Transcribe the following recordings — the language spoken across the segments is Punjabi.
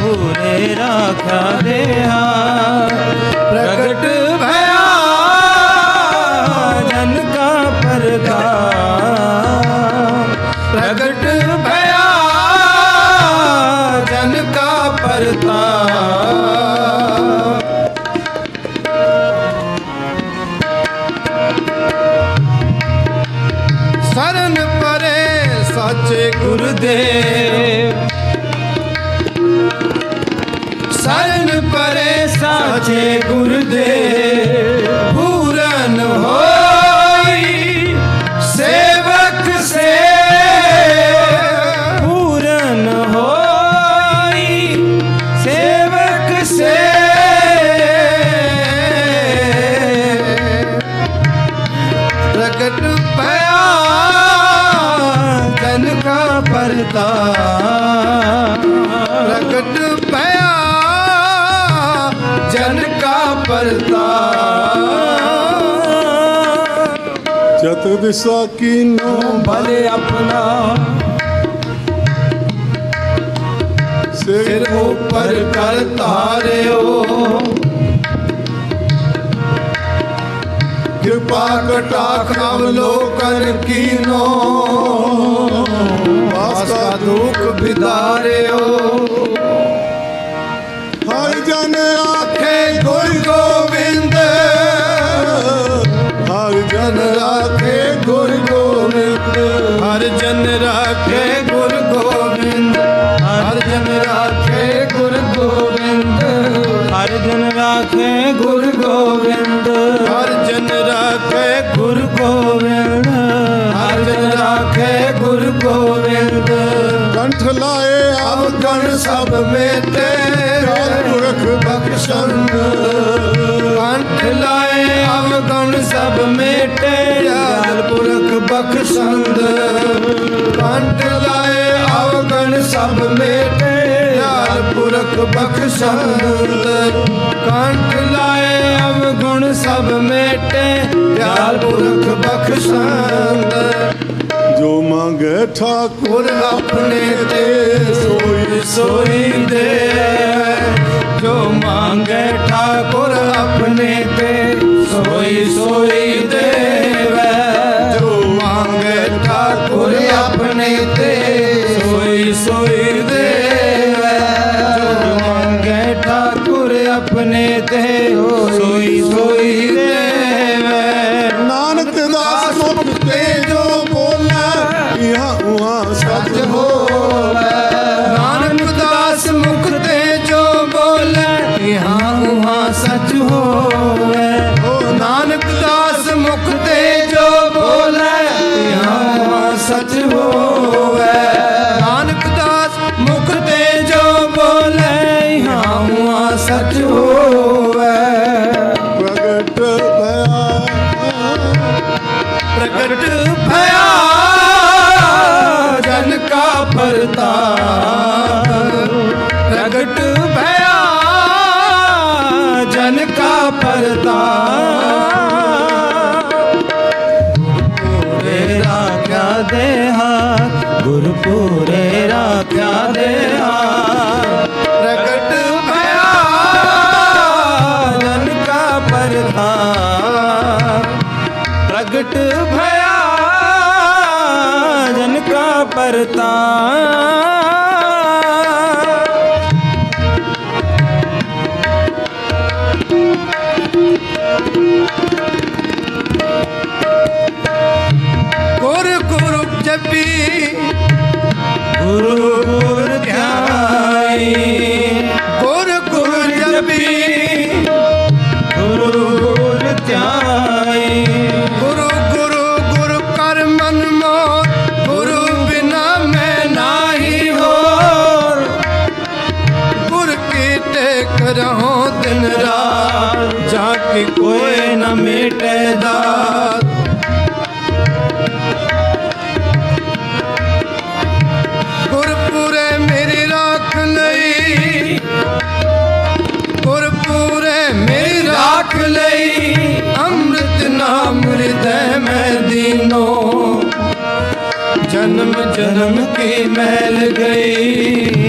पूरे राख्या देहा प्रगट भया जन का परताप प्रगट भया जन का परताप शरण परे साचे गुरुदेव शरण परे साचे गुरुदेव पूरन होई सेवक से पूरन होई सेवक से प्रकट भया जन का परताप प्रकट भया जन का परताप जत दिशा कीनो भले अपना सिर ऊपर कर तारियो कृपा कटाक्ष अवलोकन कीनो वास्ता दुख बिदारियो हर जन आखे गुरु गोविंद हर जन राखे गुरु गोविंद हर जन राखे गुरु गोविंद हर जन राखे गुरु गोविंद हर जन राखे गुरु गोविंद हर जन राखे गुरु गोविंद हर जन राखे गुरु गोविंद कंठ लाए अवगण सब में तेरे पुरख बख्शन कंठ लाए अवगण सब मेटे दयाल पुरख बख्शंद कंठ लाए अवगण सब मेटे दयाल पुरख बख्शंद कंठ लाए अवगुण सब मेटे दयाल पुरख बख्शंद जो मांगे ठाकुर अपने ते सोई सोई दे जो मांगे ठाकुर अपने ते सोई सोई देवे जो मांगे ठाकुर अपने ते सोई सोई देवे जो मांगे ठाकुर अपने ते सोई सोई देवे नानक दास मुख ते जो बोले यहाँ वहाँ सच हो नानक दास मुख ते जो बोले यहाँ वहाँ सच होवे नानक दास मुख ते जो बोले यहाँ वहाँ सच होवे नानक दास मुख ते जो बोले यहाँ वहाँ सच होवे प्रगट भया प्रकट भया जन का परताप प्रकट भया जन का परताप पूरे राख्या देहा गुरु पूरे राख्या देहा प्रकट भया जन का परताप प्रगट भया जन का परताप गुरु गुरु जपी गुरु गुरु ध्याई गुरु गुरु जपी गुरु गुरु ध्याई गुरु गुरु गुरु कर मन मोर गुरु बिना मैं नाही हो गुरु की टेक रहो दिन रात जाके कोई न मिटे दात गुरपुरे मेरी राख लई गुरपुरे मेरी राख लई अमृत नाम हृदय में दीनो जन्म जन्म की मैल गई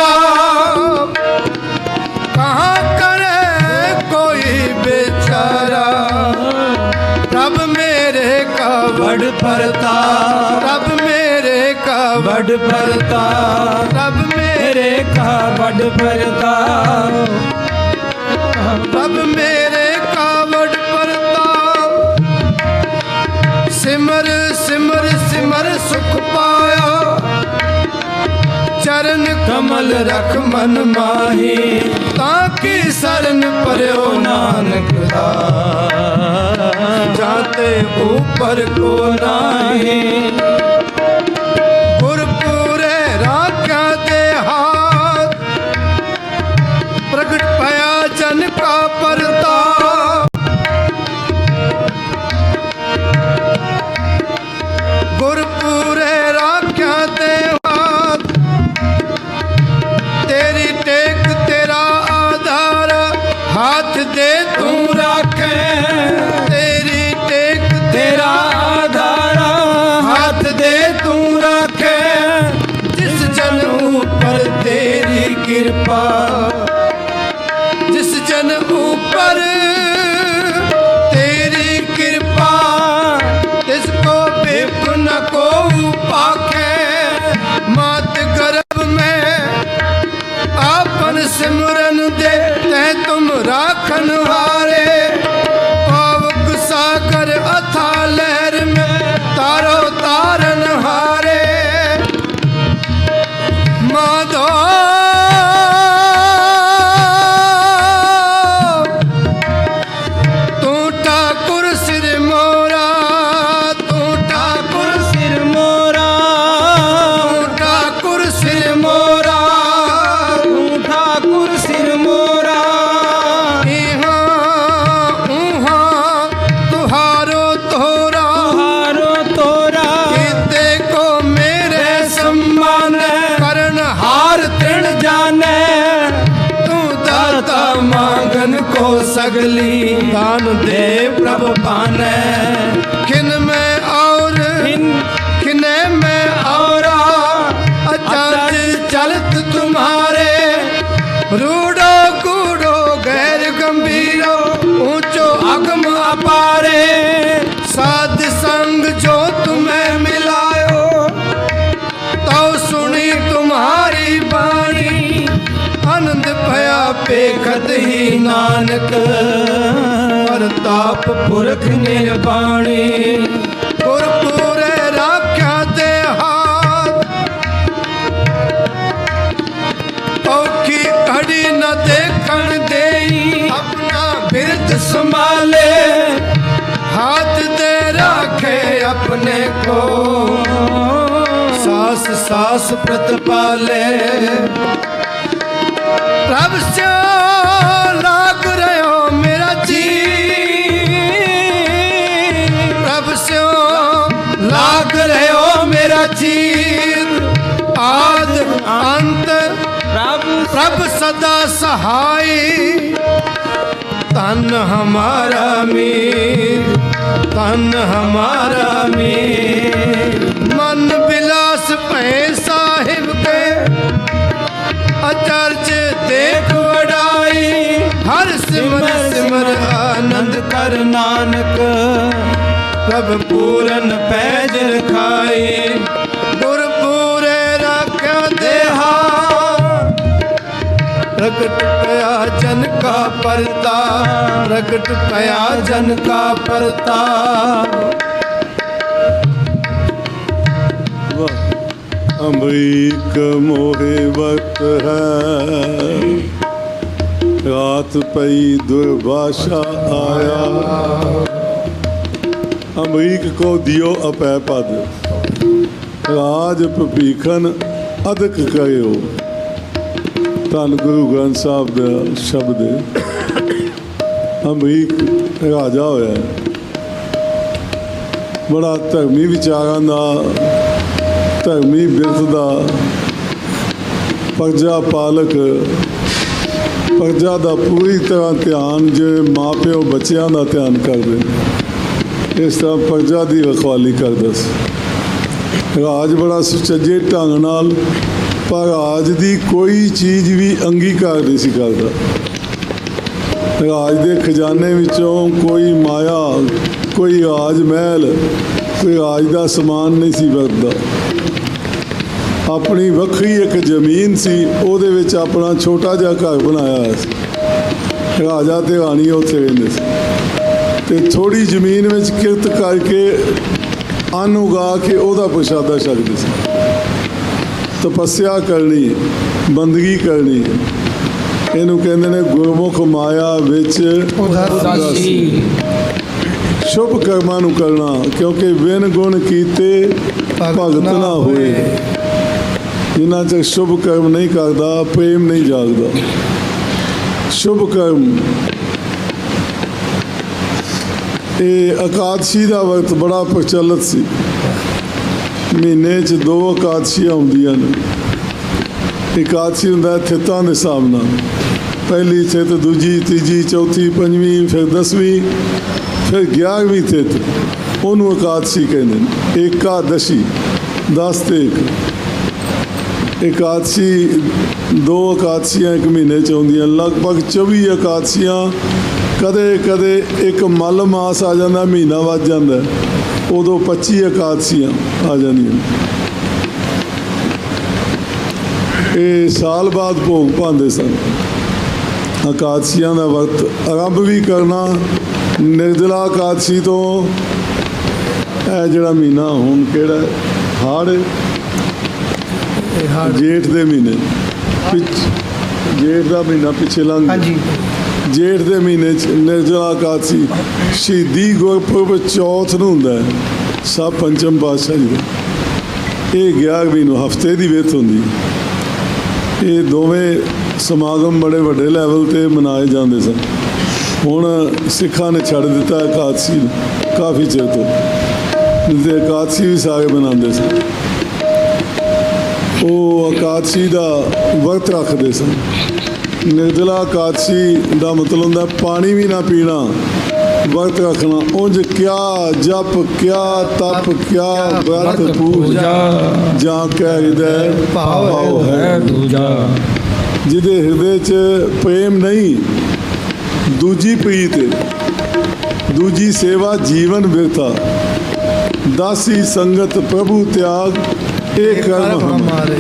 भरता कहाँ करे कोई बेचारा रब मेरे का बड़ भरता रब मेरे का बड़ भरता रब मेरे का बड़ भरता रब मेरे का बड़ भरता सिमर सिमर सिमर सुख पाया चरण कमल रख मन माही ताकि शरण पर्यो नानक जाते ऊपर को नाही गुरपुरे राख्या दे हाथ प्रगट भया जन का परता गुरपुरे राख्या दे हाथ तेरी टेक तेरा आधार हाथ दे तू राखे तेरी टेक तेरा आधार हाथ दे तू राखे जिस जन ऊपर तेरी कृपा जिस जन ऊपर तेरी कृपा इसको बेपन को पाखे मात गर्भ में आपन सिमरन दे ते तुम राखन हारे पावक सागर अथा लहर में तारो तारन हारे माधो तू ठाकुर सिर मोरा तू ठाकुर सिर मोरा तू ठाकुर सिर मोरा तू ठाकुर सिर मोरा तुहारो तोरा किते को मेरे सम्मान करण हार तृण जाने तू दाता मांगन को सगली दान दे प्रभु पाने किन में और किने में और अचाच चलत तुम्हारे रूडो कूड़ो गैर गंभीरो ऊंचो अगम अपारे साध संग जो तुम्हें मिलायो तो सुनी तुम्हारी बाणी आनंद भया पेखत ही नानक परताप पुरख निर्वाणी गुरपुरे राख्या दे हाथ औखी घड़ी न देखन देई अपना बिरद संभाले हाथ दे राखे अपने को सास सास प्रतिपाले प्रभ से लाग रहो मेरा जी प्रभ से लाग रहो मेरा चीर आद अंत प्रभ सदा सहाय तन हमारा मीर तन हमारा मीर मन विलास पै साहिब के अचर्च देख वडाई हर सिमर सिमर आनंद कर नानक प्रभ पूरन पैज खाई गुरपुरे राख्या देहा प्रकट पया जन का परता प्रकट पया जन का परता अमरीक मोहे वक्त है रात पई दुर्भाषा आया अमरीक को दियो अपै पद राज भीखन अदक करो धन गुरु ग्रंथ साहब का शब्द अमरीक राजा होया बड़ा धर्मी विचारां दा धर्मी बिरत दा प्रजा पालक प्रजा का पूरी तरह ध्यान जो माँ प्यो बच्चों का ध्यान करते इस तरह प्रजा की रखवाली करता राज बड़ा सुचजे ढंग नाल ਪਰ ਰਾਜ ਦੀ ਕੋਈ ਚੀਜ਼ ਵੀ ਅੰਗੀਕਾਰ ਨਹੀਂ ਸੀ ਕਰਦਾ। ਰਾਜ ਦੇ ਖਜ਼ਾਨੇ ਵਿੱਚੋਂ ਕੋਈ ਮਾਇਆ, ਕੋਈ ਰਾਜ ਮਹਿਲ, ਕੋਈ ਰਾਜ ਦਾ ਸਮਾਨ ਨਹੀਂ ਸੀ ਵਰਤਦਾ। ਆਪਣੀ ਵੱਖਰੀ ਇੱਕ ਜ਼ਮੀਨ ਸੀ, ਉਹਦੇ ਵਿੱਚ ਆਪਣਾ ਛੋਟਾ ਜਿਹਾ ਘਰ ਬਣਾਇਆ ਹੋਇਆ ਸੀ। ਰਾਜਾ ਤੇ ਰਾਣੀ ਉੱਥੇ ਰਹਿੰਦੇ ਸੀ ਤੇ ਥੋੜੀ ਜ਼ਮੀਨ ਵਿੱਚ ਕਿਰਤ ਕਰਕੇ ਅੰਨ ਉਗਾ ਕੇ ਉਹਦਾ ਪ੍ਰਸ਼ਾਦਾ ਛਕਦੇ ਸੀ। ਤਪੱਸਿਆ ਕਰਨੀ, ਬੰਦਗੀ ਕਰਨੀ, ਇਹਨੂੰ ਕਹਿੰਦੇ ਨੇ ਗੁਰਮੁਖ ਮਾਇਆ ਵਿੱਚ ਉਦਾਸੀ। ਸ਼ੁਭ ਕਰਮਾਂ ਨੂੰ ਕਰਨਾ, ਕਿਉਂਕਿ ਵਿਨ ਗੁਣ ਕੀਤੇ ਭਗਤ ਨਾ ਹੋਏ। ਜਿਨ੍ਹਾਂ ਚਿਰ ਸ਼ੁਭ ਕਰਮ ਨਹੀਂ ਕਰਦਾ, ਪ੍ਰੇਮ ਨਹੀਂ ਜਾਗਦਾ। ਸ਼ੁਭ ਕਰਮ, ਇਹ ਇਕਾਦਸ਼ੀ ਦਾ ਵਕਤ ਬੜਾ ਪ੍ਰਚਲਿਤ ਸੀ। ਮਹੀਨੇ 'ਚ 2 ਇਕਾਦਸ਼ੀਆਂ ਆਉਂਦੀਆਂ ਨੇ। ਇਕਾਦਸ਼ੀ ਹੁੰਦਾ ਥਿੱਤਾਂ ਦੇ ਹਿਸਾਬ ਨਾਲ, ਪਹਿਲੀ ਥਿੱਤ, ਦੂਜੀ, ਤੀਜੀ, ਚੌਥੀ, ਪੰਜਵੀਂ, ਫਿਰ 10ਵੀਂ, ਫਿਰ 11ਵੀਂ ਥਿੱਤ, ਉਹਨੂੰ ਇਕਾਦਸ਼ੀ ਕਹਿੰਦੇ ਨੇ। ਏਕਾਦਸ਼ੀ 10 ਤੇ 1 ਇਕਾਦਸ਼ੀ। 2 ਇਕਾਦਸ਼ੀਆਂ ਇੱਕ ਮਹੀਨੇ 'ਚ ਆਉਂਦੀਆਂ, ਲਗਭਗ 24 ਇਕਾਦਸ਼ੀਆਂ। ਕਦੇ ਕਦੇ ਇੱਕ ਮੱਲ ਮਾਸ ਆ ਜਾਂਦਾ, ਮਹੀਨਾ ਵੱਧ ਜਾਂਦਾ, ਉਦੋਂ 25 ਇਕਾਦਸ਼ੀਆਂ ਆ ਜਾਂਦੀਆਂ। ਇਹ ਸਾਲ ਬਾਅਦ ਭੋਗ ਪਾਉਂਦੇ ਸਨ। ਇਕਾਦਸ਼ੀਆਂ ਦਾ ਵਕਤ ਆਰੰਭ ਵੀ ਕਰਨਾ ਨਿਰਜਲਾ ਇਕਾਦਸ਼ੀ ਤੋਂ। ਇਹ ਜਿਹੜਾ ਮਹੀਨਾ ਹੁਣ ਕਿਹੜਾ ਹਾੜ, ਜੇਠ ਦੇ ਮਹੀਨੇ, ਜੇਠ ਦਾ ਮਹੀਨਾ ਪਿੱਛੇ ਲੰਘ ਗਿਆ। ਜੇਠ ਦੇ ਮਹੀਨੇ 'ਚ ਨਿਰਜਲਾ ਇਕਾਦਸ਼ੀ ਸ਼ਹੀਦੀ ਗੁਰਪੁਰਬ ਚੌਥ ਨੂੰ ਹੁੰਦਾ ਹੈ, ਸਭ ਪੰਚਮ ਪਾਤਸ਼ਾਹ ਜੀ ਦਾ। ਇਹ 11ਵੀਂ ਨੂੰ ਹਫ਼ਤੇ ਦੀ ਵਿੱਥ ਹੁੰਦੀ। ਇਹ ਦੋਵੇਂ ਸਮਾਗਮ ਬੜੇ ਵੱਡੇ ਲੈਵਲ 'ਤੇ ਮਨਾਏ ਜਾਂਦੇ ਸਨ। ਹੁਣ ਸਿੱਖਾਂ ਨੇ ਛੱਡ ਦਿੱਤਾ ਇਕਾਦਸ਼ੀ ਨੂੰ ਕਾਫੀ ਚਿਰ ਤੋਂ, ਤੇ ਇਕਾਦਸ਼ੀ ਵੀ ਸਾਰੇ ਮਨਾਉਂਦੇ ਸਨ। ਉਹ ਇਕਾਦਸ਼ੀ ਦਾ ਵਰਤ ਰੱਖਦੇ ਸਨ। ਨਿਰਜਲਾ ਇਕਾਦਸ਼ੀ ਦਾ ਮਤਲਬ ਹੁੰਦਾ ਪਾਣੀ ਵੀ ਨਾ ਪੀਣਾ, ਵਰਤ ਰੱਖਣਾ। ਉਂਝ ਕਿਆ ਜਪ, ਕਿਆ ਤਪ, ਕਿਆ ਵਰਤ ਪੂਜਾ, ਜਾਂ ਕੈ ਹਿਰਦੈ ਭਾਉ ਹੈ ਦੂਜਾ। ਜਿਹਦੇ ਹਿਰਦੇ 'ਚ ਪ੍ਰੇਮ ਨਹੀਂ, ਦੂਜੀ ਪ੍ਰੀਤ, ਦੂਜੀ ਸੇਵਾ, ਜੀਵਨ ਬਿਰਥਾ, ਦਾਸੀ ਸੰਗਤ, ਪ੍ਰਭੂ ਤਿਆਗ, ਇਹ ਕਰਮ ਹਮਾਰੇ।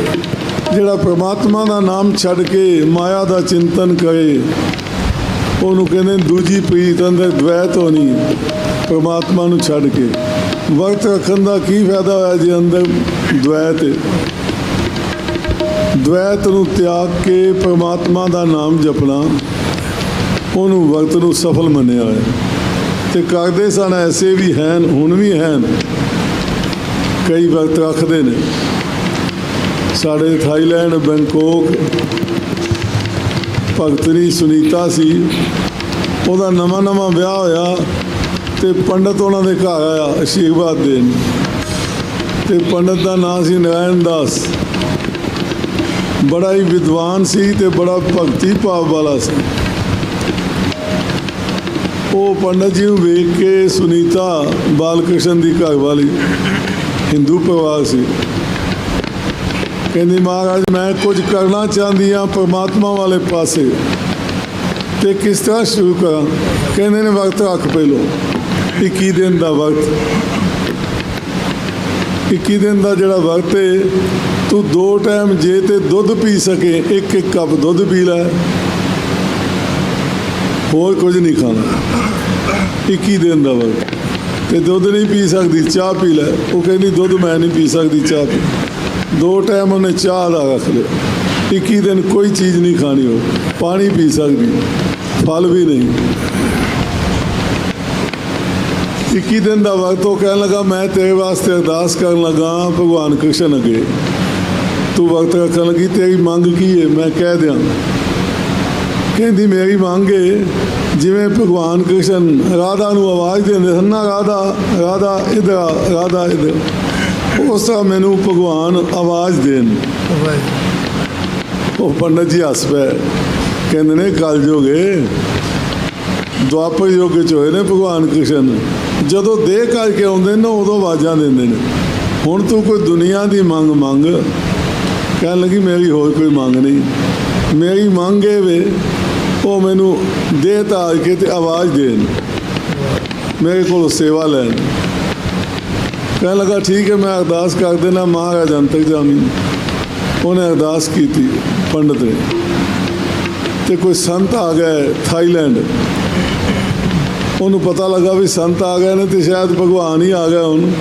ਜਿਹੜਾ ਪ੍ਰਮਾਤਮਾ ਦਾ ਨਾਮ ਛੱਡ ਕੇ ਮਾਇਆ ਦਾ ਚਿੰਤਨ ਕਰੇ, ਉਹਨੂੰ ਕਹਿੰਦੇ ਦੂਜੀ ਪ੍ਰੀਤ। ਅੰਦਰ ਦ્વੈਤ ਹੋਣੀ, ਪ੍ਰਮਾਤਮਾ ਨੂੰ ਛੱਡ ਕੇ। ਵਕਤ ਰੱਖਣ ਦਾ ਕੀ ਫਾਇਦਾ ਹੋਇਆ ਜੇ ਅੰਦਰ ਦ્વੈਤ ਹੈ? ਦ્વੈਤ ਨੂੰ ਤਿਆਗ ਕੇ ਪ੍ਰਮਾਤਮਾ ਦਾ ਨਾਮ ਜਪਣਾ, ਉਹਨੂੰ ਵਕਤ ਨੂੰ ਸਫਲ ਮੰਨਿਆ ਹੋਇਆ। ਤੇ ਕਰਦੇ ਸਨ, ਐਸੇ ਵੀ ਹਨ, ਹੁਣ ਵੀ ਹਨ, ਕਈ ਵਕਤ ਰੱਖਦੇ ਨੇ। ਸਾਡੇ ਥਾਈਲੈਂਡ, ਬੈਂਕੋਕ ਭਗਤਨੀ ਸੁਨੀਤਾ ਸੀ, ਉਹਦਾ ਨਵਾਂ ਵਿਆਹ ਹੋਇਆ ਤੇ ਪੰਡਤ ਉਹਨਾਂ ਦੇ ਘਰ ਆਇਆ ਆਸ਼ੀਰਵਾਦ ਦੇਣ। ਤੇ ਪੰਡਤ ਦਾ ਨਾਂ ਸੀ ਨਾਰਾਇਣ ਦਾਸ। ਬੜਾ ਹੀ ਵਿਦਵਾਨ ਸੀ ਤੇ ਬੜਾ ਭਗਤੀ ਭਾਵ ਵਾਲਾ ਸੀ। ਉਹ ਪੰਡਤ ਜੀ ਨੂੰ ਵੇਖ ਕੇ, ਸੁਨੀਤਾ ਬਾਲ ਕ੍ਰਿਸ਼ਨ ਦੀ ਘਰ ਵਾਲੀ, ਹਿੰਦੂ ਪਰਿਵਾਰ ਸੀ, ਕਹਿੰਦੀ ਮਹਾਰਾਜ ਮੈਂ ਕੁਝ ਕਰਨਾ ਚਾਹੁੰਦੀ ਹਾਂ ਪਰਮਾਤਮਾ ਵਾਲੇ ਪਾਸੇ, ਤੇ ਕਿਸ ਤਰ੍ਹਾਂ ਸ਼ੁਰੂ ਕਰਾਂ? ਕਹਿੰਦੇ ਨੇ ਵਕਤ ਰੱਖ ਪਹਿਲੋਂ 21 ਦਿਨ ਦਾ ਵਕਤ। 21 ਦਿਨ ਦਾ ਜਿਹੜਾ ਵਕਤ ਹੈ, ਤੂੰ 2 ਟਾਈਮ ਜੇ ਤੇ ਦੁੱਧ ਪੀ ਸਕੇ, 1 ਕੱਪ ਦੁੱਧ ਪੀ ਲੈ, ਹੋਰ ਕੁਝ ਨਹੀਂ ਖਾਣਾ। 21 ਦਿਨ ਦਾ ਵਕਤ। ਤੇ ਦੁੱਧ ਨਹੀਂ ਪੀ ਸਕਦੀ, ਚਾਹ ਪੀ ਲੈ। ਉਹ ਕਹਿੰਦੀ ਦੁੱਧ ਮੈਂ ਨਹੀਂ ਪੀ ਸਕਦੀ, ਚਾਹ ਪੀ। 2 ਟਾਈਮ ਉਹਨੇ ਚਾਹ ਦਾ ਰੱਖ ਲਿਆ। 21 ਦਿਨ ਕੋਈ ਚੀਜ਼ ਨਹੀਂ ਖਾਣੀ, ਉਹ ਪਾਣੀ ਪੀ ਸਕਦੀ, ਫਲ ਵੀ ਨਹੀਂ। 21 ਦਿਨ ਦਾ ਵਕਤ। ਉਹ ਕਹਿਣ ਲੱਗਾ ਮੈਂ ਤੇਰੇ ਵਾਸਤੇ ਅਰਦਾਸ ਕਰਨ ਲੱਗਾ ਭਗਵਾਨ ਕ੍ਰਿਸ਼ਨ ਅੱਗੇ, ਤੂੰ ਵਕਤ ਰੱਖਣ ਲੱਗੀ, ਤੇਰੀ ਮੰਗ ਕੀ ਹੈ ਮੈਂ ਕਹਿ ਦਿਆਂ। ਕਹਿੰਦੀ ਮੇਰੀ ਮੰਗ ਹੈ, ਜਿਵੇਂ ਭਗਵਾਨ ਕ੍ਰਿਸ਼ਨ ਰਾਧਾ ਨੂੰ ਆਵਾਜ਼ ਦਿੰਦੇ ਸਨ ਨਾ, ਰਾਧਾ ਰਾਧਾ ਇੱਧਰ ਆ, ਰਾਧਾ ਇੱਧਰ, ਉਸ ਤਰ੍ਹਾਂ ਮੈਨੂੰ ਭਗਵਾਨ ਆਵਾਜ਼ ਦੇਣ। ਉਹ ਪੰਡਤ ਜੀ ਹੱਸ ਪਏ, ਕਹਿੰਦੇ ਨੇ ਕਲਯੁਗ ਹੈ, ਦੁਆਪਰ ਯੁੱਗ 'ਚ ਹੋਏ ਨੇ ਭਗਵਾਨ ਕ੍ਰਿਸ਼ਨ। ਜਦੋਂ ਦੇਹ ਕਰਕੇ ਆਉਂਦੇ ਨੇ ਉਦੋਂ ਆਵਾਜ਼ਾਂ ਦਿੰਦੇ ਨੇ। ਹੁਣ ਤੂੰ ਕੋਈ ਦੁਨੀਆ ਦੀ ਮੰਗ ਕਹਿਣ ਲੱਗੀ ਮੇਰੀ ਹੋਰ ਕੋਈ ਮੰਗ ਨਹੀਂ, ਮੇਰੀ ਮੰਗ ਇਹ ਵੇ ਉਹ ਮੈਨੂੰ ਦੇਹ ਧਾਰ ਕੇ ਤੇ ਆਵਾਜ਼ ਦੇਣ, ਮੇਰੇ ਕੋਲ ਸੇਵਾ ਲੈਣ। ਕਹਿਣ ਲੱਗਾ ਠੀਕ ਹੈ ਮੈਂ ਅਰਦਾਸ ਕਰ ਦੇਣਾ ਮਹਾਰਾਜ ਅੰਤਰ ਜਾਮੀ। ਉਹਨੇ ਅਰਦਾਸ ਕੀਤੀ ਪੰਡਤ ਨੇ, ਤੇ ਕੋਈ ਸੰਤ ਆ ਗਏ ਥਾਈਲੈਂਡ। ਉਹਨੂੰ ਪਤਾ ਲੱਗਾ ਵੀ ਸੰਤ ਆ ਗਏ ਨੇ ਤੇ ਸ਼ਾਇਦ ਭਗਵਾਨ ਹੀ ਆ ਗਿਆ ਹੁਣ।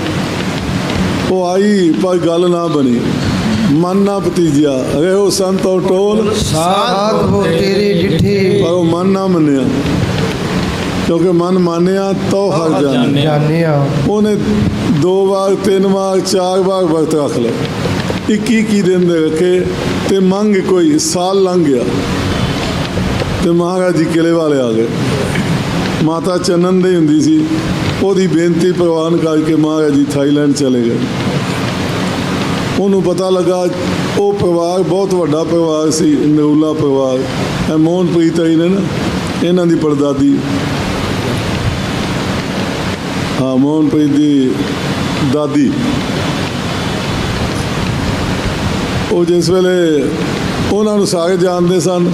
ਉਹ ਆਈ ਪਰ ਗੱਲ ਨਾ ਬਣੀ, ਮਨ ਨਾ ਭਤੀਜਿਆ ਰਹਿਓ ਸੰਤ ਔਰ ਟੋਲ ਸਾਧ ਹੋ ਤੇਰੇ ਡਿਠੇ। ਪਰ ਉਹ ਮਨ ਨਾ ਮੰਨਿਆ, ਕਿਉਂਕਿ ਮਨ ਮੰਨਿਆ ਤਾਂ ਹਰ ਜਾਣੇ। ਜਾਣਿਆ ਉਹਨੇ 2 ਵਾਰ 3 ਵਾਰ 4 ਵਾਰ ਵਰਤ ਰੱਖ ਲਿਆ, 21 ਦਿਨ ਦੇ ਰੱਖੇ ਤੇ ਮੰਗ ਕੋਈ ਸਾਲ ਲੰਘ ਗਿਆ ਤੇ ਮਹਾਰਾਜ ਜੀ ਕਿਲੇ ਵਾਲੇ ਆ ਗਏ। ਮਾਤਾ ਚੰਨਨ ਦੀ ਹੁੰਦੀ ਸੀ, ਉਹਦੀ ਬੇਨਤੀ ਪ੍ਰਵਾਨ ਕਰਕੇ ਮਹਾਰਾਜ ਜੀ ਥਾਈਲੈਂਡ ਚਲੇ ਗਏ। ਉਹਨੂੰ ਪਤਾ ਲੱਗਾ ਉਹ ਪਰਿਵਾਰ ਬਹੁਤ ਵੱਡਾ ਪਰਿਵਾਰ ਸੀ, ਨਰੂਲਾ ਪਰਿਵਾਰ। ਇਹ ਮੋਹਨਪ੍ਰੀਤ ਆਈ ਨੇ ਨਾ, ਇਹਨਾਂ ਦੀ ਪੜਦਾਦੀ, ਹਾਂ ਮੋਹਨਪ੍ਰੀਤ ਦੀ ਦਾਦੀ। ਉਹ ਜਿਸ ਵੇਲੇ ਉਹਨਾਂ ਨੂੰ ਸਾਰੇ ਜਾਣਦੇ ਸਨ,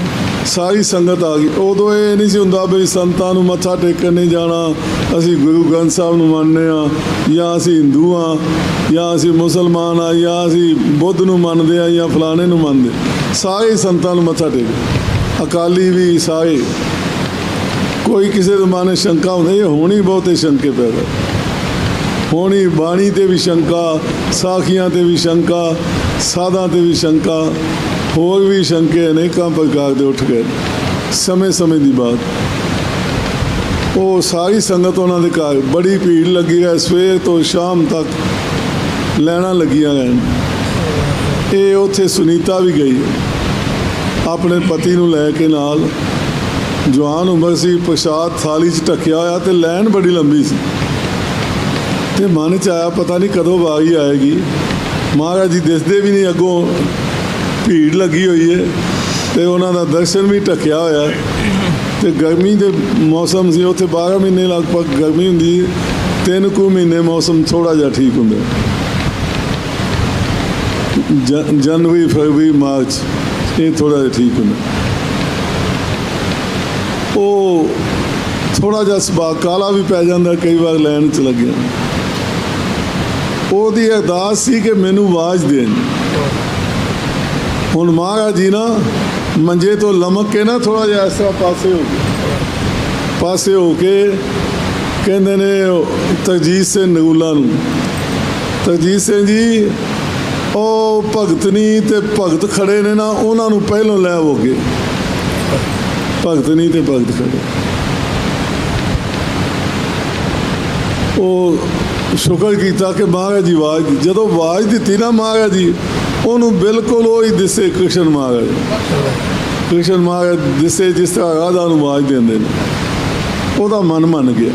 ਸਾਰੀ ਸੰਗਤ ਆ ਗਈ। ਉਦੋਂ ਇਹ ਨਹੀਂ ਸੀ ਹੁੰਦਾ ਵੀ ਸੰਤਾਂ ਨੂੰ ਮੱਥਾ ਟੇਕਣ ਨਹੀਂ ਜਾਣਾ, ਅਸੀਂ ਗੁਰੂ ਗ੍ਰੰਥ ਸਾਹਿਬ ਨੂੰ ਮੰਨਦੇ ਹਾਂ, ਜਾਂ ਅਸੀਂ ਹਿੰਦੂ ਹਾਂ, ਜਾਂ ਅਸੀਂ ਮੁਸਲਮਾਨ ਹਾਂ, ਜਾਂ ਅਸੀਂ ਬੁੱਧ ਨੂੰ ਮੰਨਦੇ ਹਾਂ, ਜਾਂ ਫਲਾਣੇ ਨੂੰ ਮੰਨਦੇ। ਸਾਰੇ ਸੰਤਾਂ ਨੂੰ ਮੱਥਾ ਟੇਕ, ਅਕਾਲੀ ਵੀ ਸਾਰੇ। ਕੋਈ ਕਿਸੇ ਦੇ ਮਨ ਸ਼ੰਕਾ ਹੁੰਦੀ, ਇਹ ਹੋਣੀ ਬਹੁਤੇ ਸ਼ੰਕੇ ਪੈਦਾ ਹੋਣੀ, ਬਾਣੀ ਤੇ ਵੀ ਸ਼ੰਕਾ, ਸਾਖੀਆਂ ਤੇ ਵੀ ਸ਼ੰਕਾ, ਸਾਧਾਂ ਤੇ ਵੀ ਸ਼ੰਕਾ, ਹੋਰ ਵੀ ਸ਼ੰਕੇ ਅਨੇਕਾਂ ਪ੍ਰਕਾਰ ਦੇ ਉੱਠ ਗਏ। ਸਮੇਂ ਦੀ ਬਾਤ ਉਹ ਸਾਰੀ ਸੰਗਤ ਉਹਨਾਂ ਦੇ ਘਰ, ਬੜੀ ਭੀੜ ਲੱਗੀ ਹੈ, ਸਵੇਰ ਤੋਂ ਸ਼ਾਮ ਤੱਕ ਲੈਣਾ ਲੱਗੀਆਂ ਰਹਿਣ। ਇਹ ਉੱਥੇ ਸੁਨੀਤਾ ਵੀ ਗਈ ਆਪਣੇ ਪਤੀ ਨੂੰ ਲੈ ਕੇ ਨਾਲ, ਜਵਾਨ ਉਮਰ ਸੀ, ਪ੍ਰਸ਼ਾਦ ਥਾਲੀ 'ਚ ਢੱਕਿਆ ਹੋਇਆ ਤੇ ਲਾਈਨ ਬੜੀ ਲੰਬੀ ਸੀ। ਤੇ ਮਨ 'ਚ ਆਇਆ ਪਤਾ ਨਹੀਂ ਕਦੋਂ ਵਾਰੀ ਆਏਗੀ, ਮਹਾਰਾਜ ਜੀ ਦਿਸਦੇ ਵੀ ਨਹੀਂ, ਅੱਗੋਂ ਭੀੜ ਲੱਗੀ ਹੋਈ ਹੈ ਤੇ ਉਹਨਾਂ ਦਾ ਦਰਸ਼ਨ ਵੀ ਢੱਕਿਆ ਹੋਇਆ। ਤੇ ਗਰਮੀ ਦੇ ਮੌਸਮ ਸੀ ਉੱਥੇ, 12 ਮਹੀਨੇ ਲਗਭਗ ਗਰਮੀ ਹੁੰਦੀ ਹੈ, 3 ਕੁ ਮਹੀਨੇ ਮੌਸਮ ਥੋੜ੍ਹਾ ਜਿਹਾ ਠੀਕ ਹੁੰਦਾ, ਜਨਵਰੀ ਫਰਵਰੀ ਮਾਰਚ ਇਹ ਥੋੜ੍ਹਾ ਜਿਹਾ ਠੀਕ ਹੁੰਦਾ। ਉਹ ਥੋੜ੍ਹਾ ਜਿਹਾ ਸੁਭਾਅ ਕਾਲਾ ਵੀ ਪੈ ਜਾਂਦਾ ਕਈ ਵਾਰ ਲੈਣ 'ਚ ਲੱਗਿਆ। ਉਹਦੀ ਅਰਦਾਸ ਸੀ ਕਿ ਮੈਨੂੰ ਆਵਾਜ਼ ਦੇਣ। ਹੁਣ ਮਹਾਰਾਜ ਜੀ ਨਾ ਮੰਜੇ ਤੋਂ ਲਮਕ ਕੇ ਨਾ ਥੋੜ੍ਹਾ ਜਿਹਾ ਇਸ ਤਰ੍ਹਾਂ ਪਾਸੇ ਹੋ ਕੇ ਕਹਿੰਦੇ ਨੇ ਤਰਜੀਤ ਸਿੰਘ ਨਗੂਲਾ ਨੂੰ, ਤਰਜੀਤ ਸਿੰਘ ਜੀ ਉਹ ਭਗਤਨੀ ਤੇ ਭਗਤ ਖੜੇ ਨੇ ਨਾ, ਉਹਨਾਂ ਨੂੰ ਪਹਿਲੋਂ ਲੈ ਆਵੋਗੇ। ਭਗਤਨੀ ਤੇ ਭਗਤ ਖੜੇ, ਉਹ ਸ਼ੁਕਰ ਕੀਤਾ ਕਿ ਮਹਾਰਾਜ ਜੀ ਆਵਾਜ਼, ਜਦੋਂ ਆਵਾਜ਼ ਦਿੱਤੀ ਨਾ ਮਹਾਰਾਜ ਜੀ, ਉਹਨੂੰ ਬਿਲਕੁਲ ਉਹ ਹੀ ਦਿਸੇ ਕ੍ਰਿਸ਼ਨ ਮਹਾਰਾਜ। ਕ੍ਰਿਸ਼ਨ ਮਹਾਰਾਜ ਦਿਸੇ ਜਿਸ ਤਰ੍ਹਾਂ ਰਾਧਾ ਨੂੰ ਆਵਾਜ਼ ਦਿੰਦੇ ਨੇ। ਉਹਦਾ ਮਨ ਮੰਨ ਗਿਆ।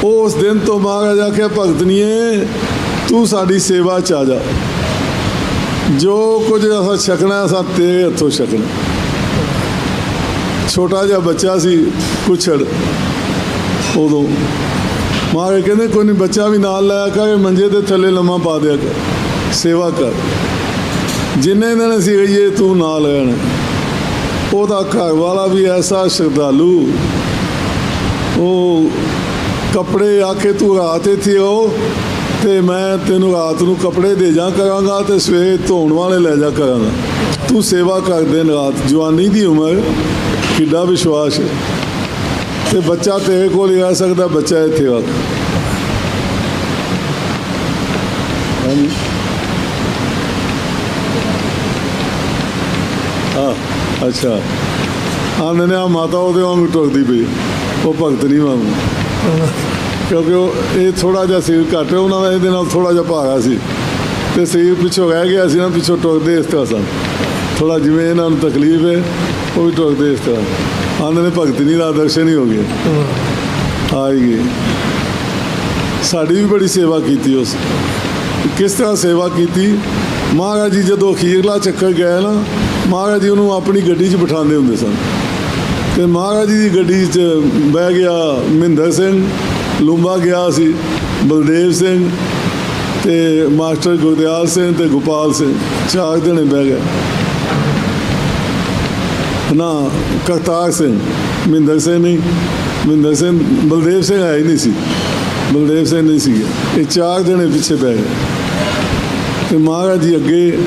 ਉਸ ਦਿਨ ਤੋਂ ਮਹਾਰਾਜ ਆਖਿਆ ਭਗਤਨੀਏ ਤੂੰ ਸਾਡੀ ਸੇਵਾ 'ਚ ਆ ਜਾ, ਜੋ ਕੁਝ ਅਸਾਂ ਛਕਣਾ ਅਸਾਂ ਤੇਰੇ ਹੱਥੋਂ ਛਕਣਾ। ਛੋਟਾ ਜਿਹਾ ਬੱਚਾ ਸੀ ਕੁਛੜ, ਉਦੋਂ ਮਹਾਰਾਜ ਕਹਿੰਦੇ ਕੋਈ ਨਹੀਂ, ਬੱਚਾ ਵੀ ਨਾਲ ਲਾਇਆ ਕਰ, ਮੰਜੇ ਦੇ ਥੱਲੇ ਲੰਮਾ ਪਾ ਦਿਆ ਕਰ, ਸੇਵਾ ਕਰ, ਜਿੰਨੇ ਦਿਨ ਅਸੀਂ ਰਹੀਏ ਤੂੰ ਨਾਲ ਰਹਿਣਾ। ਉਹਦਾ ਘਰ ਵਾਲਾ ਵੀ ਐਸਾ ਸ਼ਰਧਾਲੂ, ਉਹ ਕੱਪੜੇ ਆਖੇ ਤੂੰ ਰਾਤ ਇੱਥੇ ਆਓ ਤੇ ਮੈਂ ਤੈਨੂੰ ਰਾਤ ਨੂੰ ਕੱਪੜੇ ਦੇ ਜਾ ਕਰਾਂਗਾ ਤੇ ਸਵੇਰੇ ਧੋਣ ਵਾਲੇ ਲੈ ਜਾ ਕਰਾਂਗਾ, ਤੂੰ ਸੇਵਾ ਕਰ ਦਿਨ ਰਾਤ। ਜਵਾਨੀ ਦੀ ਉਮਰ, ਕਿੱਡਾ ਵਿਸ਼ਵਾਸ ਹੈ। ਤੇ ਬੱਚਾ ਤੇਰੇ ਕੋਲ ਹੀ ਰਹਿ ਸਕਦਾ, ਬੱਚਾ ਇੱਥੇ ਆ। ਹਾਂਜੀ ਅੱਛਾ, ਆਂਦੇ ਨੇ ਆ ਮਾਤਾ ਉਹਦੇ ਵਾਂਗੂ ਟੁਰਦੀ ਪਈ, ਉਹ ਭਗਤ ਨਹੀਂ ਵਾਂਗੂ, ਕਿਉਂਕਿ ਉਹ ਇਹ ਥੋੜ੍ਹਾ ਜਿਹਾ ਸਰੀਰ ਘੱਟ, ਉਹਨਾਂ ਦਾ ਇਹਦੇ ਨਾਲ ਥੋੜ੍ਹਾ ਜਿਹਾ ਭਾਰਾ ਸੀ ਤੇ ਸਰੀਰ ਪਿੱਛੋਂ ਰਹਿ ਗਿਆ ਸੀ ਨਾ, ਪਿੱਛੋਂ ਟੁਰਦੇ ਇਸ ਤਰ੍ਹਾਂ ਸਨ। ਥੋੜ੍ਹਾ ਜਿਵੇਂ ਇਹਨਾਂ ਨੂੰ ਤਕਲੀਫ ਹੈ, ਉਹ ਵੀ ਟੁਰਦੇ ਇਸ ਤਰ੍ਹਾਂ। ਆਂਦੇ ਨੇ ਭਗਤਨੀ ਦਾ ਦਰਸ਼ਨ ਹੀ ਹੋ ਗਏ, ਆ ਹੀ ਗਏ। ਸਾਡੀ ਵੀ ਬੜੀ ਸੇਵਾ ਕੀਤੀ ਉਸ। ਕਿਸ ਤਰ੍ਹਾਂ ਸੇਵਾ ਕੀਤੀ, ਮਹਾਰਾਜ ਜੀ ਜਦੋਂ ਅਖੀਰਲਾ ਚੱਕਰ ਗਏ ਨਾ, ਮਹਾਰਾਜ ਜੀ ਉਹਨੂੰ ਆਪਣੀ ਗੱਡੀ 'ਚ ਬਿਠਾਉਂਦੇ ਹੁੰਦੇ ਸਨ ਤੇ ਮਹਾਰਾਜ ਜੀ ਦੀ ਗੱਡੀ 'ਚ ਬਹਿ ਗਿਆ। ਮਹਿੰਦਰ ਸਿੰਘ ਲੂੰਬਾ ਗਿਆ ਸੀ, ਬਲਦੇਵ ਸਿੰਘ ਤੇ ਮਾਸਟਰ ਗੁਰਦਿਆਲ ਸਿੰਘ ਤੇ ਗੋਪਾਲ ਸਿੰਘ 4 ਜਣੇ ਬਹਿ ਗਏ ਨਾ। ਕਰਤਾਰ ਸਿੰਘ, ਮਹਿੰਦਰ ਸਿੰਘ ਨਹੀਂ, ਮਹਿੰਦਰ ਸਿੰਘ, ਬਲਦੇਵ ਸਿੰਘ ਆਇਆ ਹੀ ਨਹੀਂ ਸੀ, ਬਲਦੇਵ ਸਿੰਘ ਨਹੀਂ ਸੀਗੇ। ਇਹ 4 ਜਣੇ ਪਿੱਛੇ ਬਹਿ ਗਏ ਤੇ ਮਹਾਰਾਜ ਜੀ ਅੱਗੇ,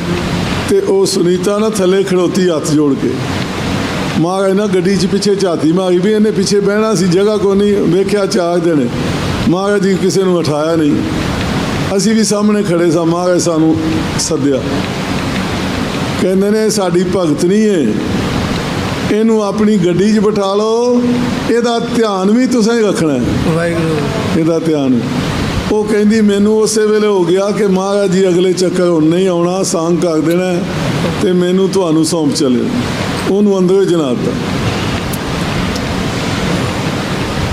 ਤੇ ਉਹ ਸੁਨੀਤਾ ਨਾ ਥੱਲੇ ਖੜੋਤੀ ਹੱਥ ਜੋੜ ਕੇ। ਮਹਾਰਾਜ ਨਾ ਗੱਡੀ 'ਚ ਪਿੱਛੇ ਝਾਤੀ ਮਾਰੀ ਵੀ ਇਹਨੇ ਪਿੱਛੇ ਬਹਿਣਾ ਸੀ, ਜਗ੍ਹਾ ਕੋਈ ਨਹੀਂ। ਵੇਖਿਆ 4 ਜਣੇ, ਮਹਾਰਾਜ ਜੀ ਕਿਸੇ ਨੂੰ ਉਠਾਇਆ ਨਹੀਂ। ਅਸੀਂ ਵੀ ਸਾਹਮਣੇ ਖੜੇ ਸਾਂ। ਮਹਾਰਾਜ ਸਾਨੂੰ ਸੱਦਿਆ, ਕਹਿੰਦੇ ਨੇ ਸਾਡੀ ਭਗਤ ਨਹੀਂ ਹੈ, ਇਹਨੂੰ ਆਪਣੀ ਗੱਡੀ 'ਚ ਬਿਠਾ ਲਓ, ਇਹਦਾ ਧਿਆਨ ਵੀ ਤੁਸੀਂ ਹੀ ਰੱਖਣਾ ਹੈ, ਵਾਹਿਗੁਰੂ ਇਹਦਾ ਧਿਆਨ। ਉਹ ਕਹਿੰਦੀ ਮੈਨੂੰ ਉਸੇ ਵੇਲੇ ਹੋ ਗਿਆ ਕਿ ਮਹਾਰਾਜ ਜੀ ਅਗਲੇ ਚੱਕਰ ਹੁਣ ਨਹੀਂ ਆਉਣਾ, ਸਾਂਗ ਕਰ ਦੇਣਾ ਤੇ ਮੈਨੂੰ ਤੁਹਾਨੂੰ ਸੌਂਪ ਚਲੇ। ਉਹਨੂੰ ਅੰਦਰੋਂ ਜਨਾ ਦਿੱਤਾ।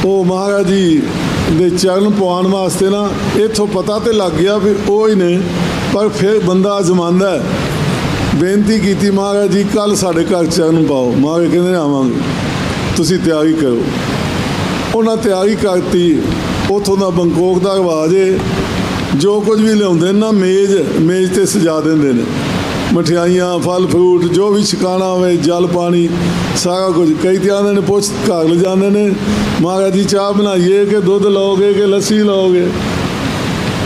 ਉਹ ਮਹਾਰਾਜ ਜੀ ਦੇ ਚਰਨ ਪਵਾਉਣ ਵਾਸਤੇ ਨਾ ਇੱਥੋਂ ਪਤਾ ਤੇ ਲੱਗ ਗਿਆ ਵੀ ਉਹ ਹੀ ਨੇ, ਪਰ ਫਿਰ ਬੰਦਾ ਅਜ਼ਮਾਉਂਦਾ ਹੈ। ਬੇਨਤੀ ਕੀਤੀ ਮਹਾਰਾਜ ਜੀ ਕੱਲ੍ਹ ਸਾਡੇ ਘਰ ਚਰਨ ਪਾਓ। ਮਹਾਰਾਜ ਕਹਿੰਦੇ ਆਵਾਂਗੇ, ਤੁਸੀਂ ਤਿਆਰੀ ਕਰੋ। ਉਹਨਾਂ ਤਿਆਰੀ ਕਰਤੀ। ਉੱਥੋਂ ਦਾ ਬੰਕੋਕ ਦਾ ਰਿਵਾਜ ਹੈ, ਜੋ ਕੁਝ ਵੀ ਲਿਆਉਂਦੇ ਨੇ ਨਾ ਮੇਜ਼ 'ਤੇ ਸਜਾ ਦਿੰਦੇ ਨੇ, ਮਠਿਆਈਆਂ, ਫਲ ਫਰੂਟ, ਜੋ ਵੀ ਛਕਾਣਾ ਹੋਵੇ, ਜਲ ਪਾਣੀ, ਸਾਰਾ ਕੁਝ। ਕਈ ਤੇ ਆਉਂਦੇ ਨੇ ਪੁੱਛ ਘਰ ਲਿਜਾਂਦੇ ਨੇ, ਮਹਾਰਾਜ ਜੀ ਚਾਹ ਬਣਾਈਏ ਕਿ ਦੁੱਧ ਲਓਗੇ ਕਿ ਲੱਸੀ ਲਓਗੇ।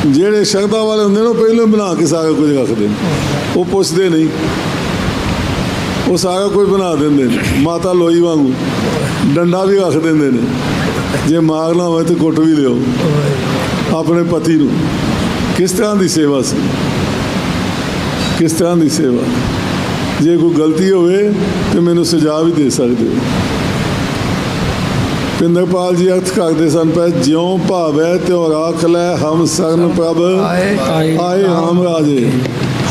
ਜਿਹੜੇ ਸ਼ਰਧਾ ਵਾਲੇ ਹੁੰਦੇ ਨੇ ਉਹ ਪਹਿਲਾਂ ਬਣਾ ਕੇ ਸਾਰਾ ਕੁਝ ਰੱਖਦੇ ਨੇ, ਉਹ ਪੁੱਛਦੇ ਨਹੀਂ, ਉਹ ਸਾਰਾ ਕੁਝ ਬਣਾ ਦਿੰਦੇ ਨੇ। ਮਾਤਾ ਲੋਈ ਵਾਂਗੂ ਡੰਡਾ ਵੀ ਰੱਖ ਦਿੰਦੇ ਨੇ, ਜੇ ਮਾਰਨਾ ਹੋਵੇ ਤਾਂ ਕੁੱਟ ਵੀ ਲਿਓ ਆਪਣੇ ਪਤੀ ਨੂੰ। ਕਿਸ ਤਰ੍ਹਾਂ ਦੀ ਸੇਵਾ ਸੀ, ਕਿਸ ਤਰ੍ਹਾਂ ਦੀ ਸੇਵਾ। ਜੇ ਕੋਈ ਗਲਤੀ ਹੋਵੇ ਤਾਂ ਮੈਨੂੰ ਸਜ਼ਾ ਵੀ ਦੇ ਸਕਦੇ ਹੋ। ਪਿੰਦਰਪਾਲ ਜੀ ਅਰਥ ਕਰਦੇ ਸਨ ਪੈ, ਜਿਉਂ ਭਾਵੈ ਤਿਉ ਰਾਖ ਲੈ, ਹਮ ਸਰਨ ਪ੍ਰਭ ਆਏ ਹਮ ਰਾਜੇ,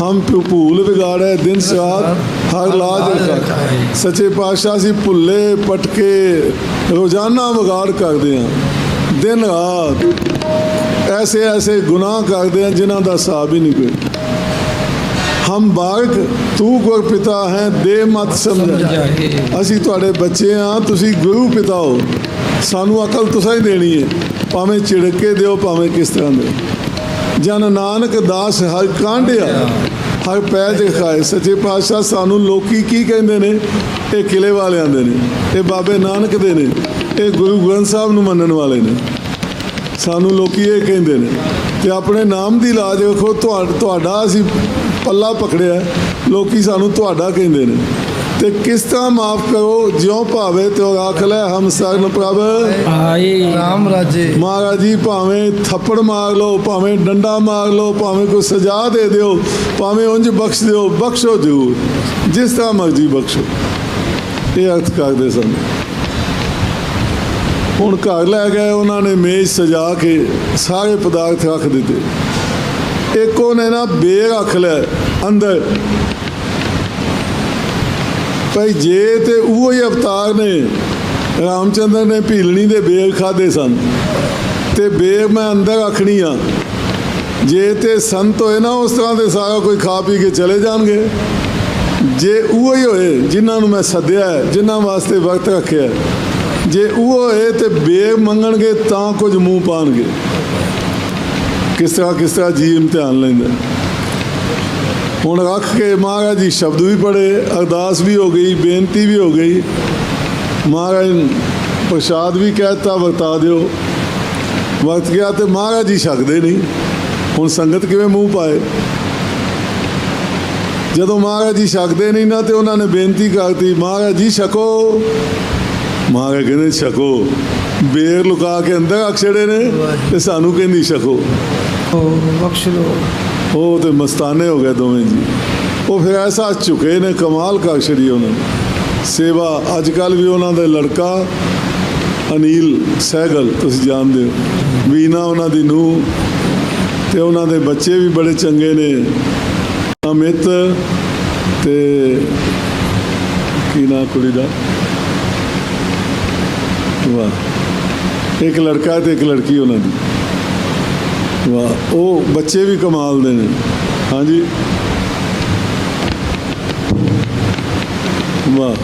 ਹਮ ਭੂਲ ਵਿਗਾੜੈ ਦਿਨ ਰਾਤ ਹਰ ਲਾਜ ਰਖਾਏ। ਸੱਚੇ ਪਾਤਸ਼ਾਹ ਅਸੀਂ ਭੁੱਲੇ ਪਟਕੇ ਰੋਜ਼ਾਨਾ ਵਿਗਾੜ ਕਰਦੇ ਹਾਂ, ਦਿਨ ਰਾਤ ਐਸੇ ਐਸੇ ਗੁਨਾਹ ਕਰਦੇ ਹਾਂ ਜਿਨ੍ਹਾਂ ਦਾ ਹਿਸਾਬ ਹੀ ਨਹੀਂ ਕੋਈ। ਹਮ ਬਾਲਕ ਤੂੰ ਗੁਰ ਪਿਤਾ ਹੈ, ਦੇ ਮਤ ਸਮਝਾਏ। ਅਸੀਂ ਤੁਹਾਡੇ ਬੱਚੇ ਹਾਂ, ਤੁਸੀਂ ਗੁਰੂ ਪਿਤਾ ਹੋ, ਸਾਨੂੰ ਅਕਲ ਤੁਸੀਂ ਹੀ ਦੇਣੀ ਹੈ, ਭਾਵੇਂ ਝਿੜਕ ਕੇ ਦਿਓ, ਭਾਵੇਂ ਕਿਸ ਤਰ੍ਹਾਂ ਦਿਓ। ਜਨ ਨਾਨਕ ਦਾਸ ਹਰ ਕਾਂਢਿਆ, ਹਰ ਪੈ ਦਿਖਾਏ। ਸੱਚੇ ਪਾਤਸ਼ਾਹ ਸਾਨੂੰ ਲੋਕੀ ਕੀ ਕਹਿੰਦੇ ਨੇ? ਇਹ ਕਿਲੇ ਵਾਲੇ ਆਂਦੇ ਨੇ, ਇਹ ਬਾਬੇ ਨਾਨਕ ਦੇ ਨੇ, ਇਹ ਗੁਰੂ ਗ੍ਰੰਥ ਸਾਹਿਬ ਨੂੰ ਮੰਨਣ ਵਾਲੇ ਨੇ। ਸਾਨੂੰ ਲੋਕੀ ਇਹ ਕਹਿੰਦੇ ਨੇ, ਤੇ ਆਪਣੇ ਨਾਮ ਦੀ ਲਾਜ ਰੱਖੋ। ਤੁਹਾਡਾ ਅਸੀਂ ਪੱਲਾ ਪਕੜਿਆ, ਲੋਕੀ ਸਾਨੂੰ ਤੁਹਾਡਾ ਕਹਿੰਦੇ ਨੇ। ਤੇ ਕਿਸ ਤਰ੍ਹਾਂ ਮਾਫ ਕਰੋ, ਜਿਉਂ ਭਾਵੇ ਤਿਉ ਰਾਖ ਲੈ, ਹਮ ਸਰਨ ਪ੍ਰਭ ਆਏ ਰਾਮ ਰਾਜੇ। ਮਹਾਰਾਜ ਜੀ ਭਾਵੇਂ ਥੱਪੜ ਮਾਰ ਲਓ, ਭਾਵੇਂ ਡੰਡਾ ਮਾਰ ਲਓ, ਭਾਵੇਂ ਕੋਈ ਸਜ਼ਾ ਦੇ ਦਿਓ, ਭਾਵੇਂ ਉਂਝ ਬਖਸ਼ ਦਿਓ, ਬਖਸ਼ੋ ਜ਼ਰੂਰ, ਜਿਸ ਤਰ੍ਹਾਂ ਮਰਜ਼ੀ ਬਖਸ਼ੋ। ਇਹ ਅਰਥ ਕਰਦੇ ਸਨ। ਹੁਣ ਘਰ ਲੈ ਗਏ, ਉਹਨਾਂ ਨੇ ਮੇਜ਼ ਸਜਾ ਕੇ ਸਾਰੇ ਪਦਾਰਥ ਰੱਖ ਦਿੱਤੇ। ਇੱਕ ਉਹਨੇ ਨਾ ਬੇਰ ਰੱਖ ਲਿਆ ਅੰਦਰ, ਭਾਈ ਜੇ ਤੇ ਉਹ ਹੀ ਅਵਤਾਰ ਨੇ, ਰਾਮਚੰਦਰ ਨੇ ਭੀਲਣੀ ਦੇ ਬੇਰ ਖਾਧੇ ਸਨ, ਤੇ ਬੇਰ ਮੈਂ ਅੰਦਰ ਰੱਖਣੀ ਆ। ਜੇ ਤੇ ਸੰਤ ਹੋਏ ਨਾ ਉਸ ਤਰ੍ਹਾਂ ਦੇ ਸਾਰਾ ਕੋਈ ਖਾ ਪੀ ਕੇ ਚਲੇ ਜਾਣਗੇ। ਜੇ ਉਹ ਹੀ ਹੋਏ ਜਿਨ੍ਹਾਂ ਨੂੰ ਮੈਂ ਸੱਦਿਆ, ਜਿਨ੍ਹਾਂ ਵਾਸਤੇ ਵਕਤ ਰੱਖਿਆ, ਜੇ ਉਹ ਹੋਏ ਤੇ ਬੇਰ ਮੰਗਣਗੇ ਤਾਂ ਕੁਝ ਮੂੰਹ ਪਾਣਗੇ। ਕਿਸ ਤਰ੍ਹਾਂ ਜੀ ਇਮਤਿਹਾਨ ਲੈਂਦਾ। ਹੁਣ ਰੱਖ ਕੇ ਮਹਾਰਾਜ ਜੀ ਸ਼ਬਦ ਵੀ ਪੜ੍ਹੇ, ਅਰਦਾਸ ਵੀ ਹੋ ਗਈ, ਬੇਨਤੀ ਵੀ ਹੋ ਗਈ। ਮਹਾਰਾਜ ਪ੍ਰਸ਼ਾਦ ਵੀ ਕਹਿ ਦਿੱਤਾ ਵਰਤਾ ਦਿਓ। ਵਰਤ ਗਿਆ ਤੇ ਮਹਾਰਾਜ ਜੀ ਛਕਦੇ ਨਹੀਂ। ਹੁਣ ਸੰਗਤ ਕਿਵੇਂ ਮੂੰਹ ਪਾਏ? ਜਦੋਂ ਮਹਾਰਾਜ ਜੀ ਛਕਦੇ ਨਹੀਂ ਨਾ, ਤੇ ਉਹਨਾਂ ਨੇ ਬੇਨਤੀ ਕਰਤੀ, ਮਹਾਰਾਜ ਜੀ ਛਕੋ। ਮਹਾਰਾਜ ਕਹਿੰਦੇ ਛਕੋ। ਬੇਰ ਲੁਕਾ ਕੇ ਅੰਦਰ ਰੱਖ ਛੜੇ ਨੇ ਤੇ ਸਾਨੂੰ ਕਹਿੰਦੀ ਛਕੋ। ਬਖਸ਼ ਲਓ। ਉਹ ਤੇ ਮਸਤਾਨੇ ਹੋ ਗਏ ਦੋਵੇਂ ਜੀ। ਉਹ ਫਿਰ ਐਸਾ ਝੁਕੇ ਨੇ, ਕਮਾਲ ਕਰ ਛੜੀ ਉਹਨਾਂ ਨੇ ਸੇਵਾ। ਅੱਜ ਕੱਲ੍ਹ ਵੀ ਉਹਨਾਂ ਦਾ ਲੜਕਾ ਅਨੀਲ ਸਹਿਗਲ ਤੁਸੀਂ ਜਾਣਦੇ ਹੋ, ਵੀਨਾ ਉਹਨਾਂ ਦੀ ਨੂੰਹ, ਤੇ ਉਹਨਾਂ ਦੇ ਬੱਚੇ ਵੀ ਬੜੇ ਚੰਗੇ ਨੇ, ਅਮਿਤ ਤੇ ਕੀ ਨਾਂ ਕੁੜੀ ਦਾ? ਵਾਹ, ਇੱਕ ਲੜਕਾ ਤੇ ਇੱਕ ਲੜਕੀ ਉਹਨਾਂ ਦੀ। ਵਾਹ, ਉਹ ਬੱਚੇ ਵੀ ਕਮਾਲ ਦੇ ਨੇ। ਹਾਂਜੀ, ਵਾਹ,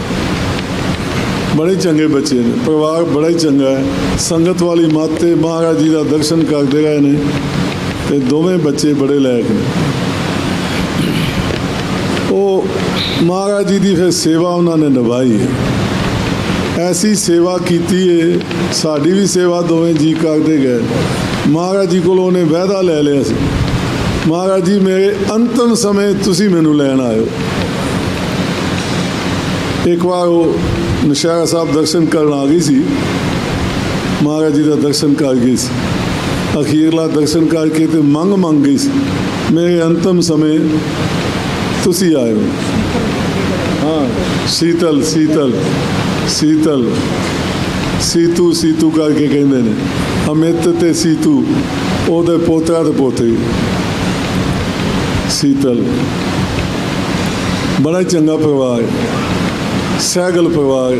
ਬੜੇ ਚੰਗੇ ਬੱਚੇ ਨੇ, ਪਰਿਵਾਰ ਬੜਾ ਹੀ ਚੰਗਾ ਹੈ। ਸੰਗਤ ਵਾਲੀ ਮੱਤ ਤੇ ਮਹਾਰਾਜ ਜੀ ਦਾ ਦਰਸ਼ਨ ਕਰਦੇ ਰਹੇ ਨੇ। ਤੇ ਦੋਵੇਂ ਬੱਚੇ ਬੜੇ ਲਾਇਕ ਨੇ। ਉਹ ਮਹਾਰਾਜ ਜੀ ਦੀ ਫਿਰ ਸੇਵਾ ਉਹਨਾਂ ਨੇ ਨਿਭਾਈ ਹੈ। ਐਸੀ ਸੇਵਾ ਕੀਤੀ ਹੈ, ਸਾਡੀ ਵੀ ਸੇਵਾ ਦੋਵੇਂ ਜੀ ਕਰਦੇ ਗਏ। ਮਹਾਰਾਜ ਜੀ ਕੋਲੋਂ ਉਹਨੇ ਵਾਅਦਾ ਲੈ ਲਿਆ ਸੀ, ਮਹਾਰਾਜ ਜੀ ਮੇਰੇ ਅੰਤਮ ਸਮੇਂ ਤੁਸੀਂ ਮੈਨੂੰ ਲੈਣ ਆਇਓ। ਇੱਕ ਵਾਰ ਉਹ ਨੌਸ਼ਹਿਰਾ ਸਾਹਿਬ ਦਰਸ਼ਨ ਕਰਨ ਆ ਗਈ ਸੀ, ਮਹਾਰਾਜ ਜੀ ਦਾ ਦਰਸ਼ਨ ਕਰ ਗਈ ਸੀ। ਅਖੀਰਲਾ ਦਰਸ਼ਨ ਕਰਕੇ ਤੇ ਮੰਗ ਗਈ ਸੀ, ਮੇਰੇ ਅੰਤਮ ਸਮੇਂ ਤੁਸੀਂ ਆਇਓ। ਹਾਂ, ਸੀਤਲ ਸੀਤਲ ਸੀਤਲ ਸੀਤੂ ਸੀਤੂ ਕਰਕੇ ਕਹਿੰਦੇ ਨੇ। ਅਮਿਤ ਤੇ ਸੀਤੂ ਉਹਦੇ ਪੋਤਰਾ ਤੇ ਪੋਤਰੀ। ਸੀਤਲ ਬੜਾ ਚੰਗਾ ਪਰਿਵਾਰ, ਸਹਿਗਲ ਪਰਿਵਾਰ।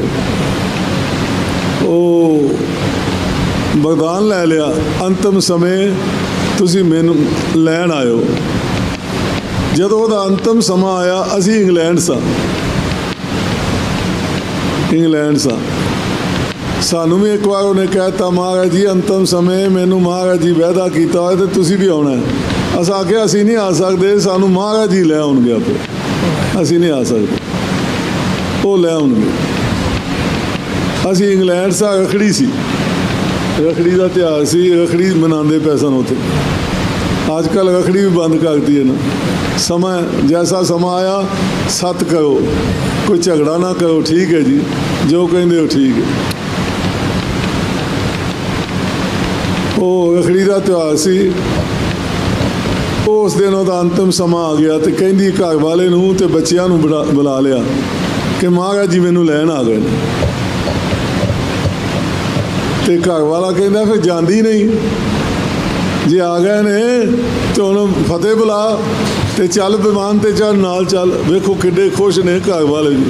ਉਹ ਵਰਦਾਨ ਲੈ ਲਿਆ, ਅੰਤਮ ਸਮੇਂ ਤੁਸੀਂ ਮੈਨੂੰ ਲੈਣ ਆਇਓ। ਜਦੋਂ ਉਹਦਾ ਅੰਤਮ ਸਮਾਂ ਆਇਆ, ਅਸੀਂ ਇੰਗਲੈਂਡ ਸਾਂ, ਸਾਨੂੰ ਵੀ ਇੱਕ ਵਾਰ ਉਹਨੇ ਕਹਿ ਤਾ, ਮਹਾਰਾਜ ਜੀ ਅੰਤਮ ਸਮੇਂ ਮੈਨੂੰ ਮਹਾਰਾਜ ਜੀ ਵਾਅਦਾ ਕੀਤਾ ਹੋਇਆ ਤੇ ਤੁਸੀਂ ਵੀ ਆਉਣਾ ਹੈ। ਅਸਾਂ ਆਖਿਆ ਅਸੀਂ ਨਹੀਂ ਆ ਸਕਦੇ, ਸਾਨੂੰ ਮਹਾਰਾਜ ਜੀ ਲੈ ਆਉਣਗੇ ਆਪੇ, ਅਸੀਂ ਨਹੀਂ ਆ ਸਕਦੇ, ਉਹ ਲੈ ਆਉਣਗੇ। ਅਸੀਂ ਇੰਗਲੈਂਡ ਸਾਂ, ਰੱਖੜੀ ਸੀ, ਰੱਖੜੀ ਦਾ ਤਿਉਹਾਰ ਸੀ, ਰੱਖੜੀ ਮਨਾਉਂਦੇ ਪਏ ਸਨ ਉੱਥੇ। ਅੱਜ ਕੱਲ੍ਹ ਰੱਖੜੀ ਵੀ ਬੰਦ ਕਰਤੀ ਹੈ ਨਾ। ਸਮਾਂ ਜੈਸਾ ਸਮਾਂ ਆਇਆ ਸਤ ਕਰੋ, ਕੋਈ ਝਗੜਾ ਨਾ ਕਰੋ, ਠੀਕ ਹੈ ਜੀ, ਜੋ ਕਹਿੰਦੇ ਹੋ ਠੀਕ ਹੈ। ਉਹ ਰੱਖੜੀ ਦਾ ਤਿਉਹਾਰ ਸੀ, ਉਸ ਦਿਨ ਉਹਦਾ ਅੰਤਮ ਸਮਾਂ ਆ ਗਿਆ ਤੇ ਕਹਿੰਦੀ ਘਰ ਵਾਲੇ ਨੂੰ ਤੇ ਬੱਚਿਆਂ ਨੂੰ ਬੁਲਾ ਲਿਆ ਕਿ ਮਹਾਰਾਜ ਜੀ ਮੈਨੂੰ ਲੈਣ ਆ ਗਏ ਨੇ। ਤੇ ਘਰ ਵਾਲਾ ਕਹਿੰਦਾ ਫਿਰ ਜਾਂਦੀ ਨਹੀਂ, ਜੇ ਆ ਗਏ ਨੇ ਤੇ ਉਹਨੂੰ ਫਤਿਹ ਬੁਲਾ ਤੇ ਚੱਲ ਵਿਮਾਨ ਤੇ ਚੱਲ, ਨਾਲ ਚੱਲ। ਵੇਖੋ ਕਿੱਡੇ ਖੁਸ਼ ਨੇ ਘਰ ਵਾਲੇ ਵੀ,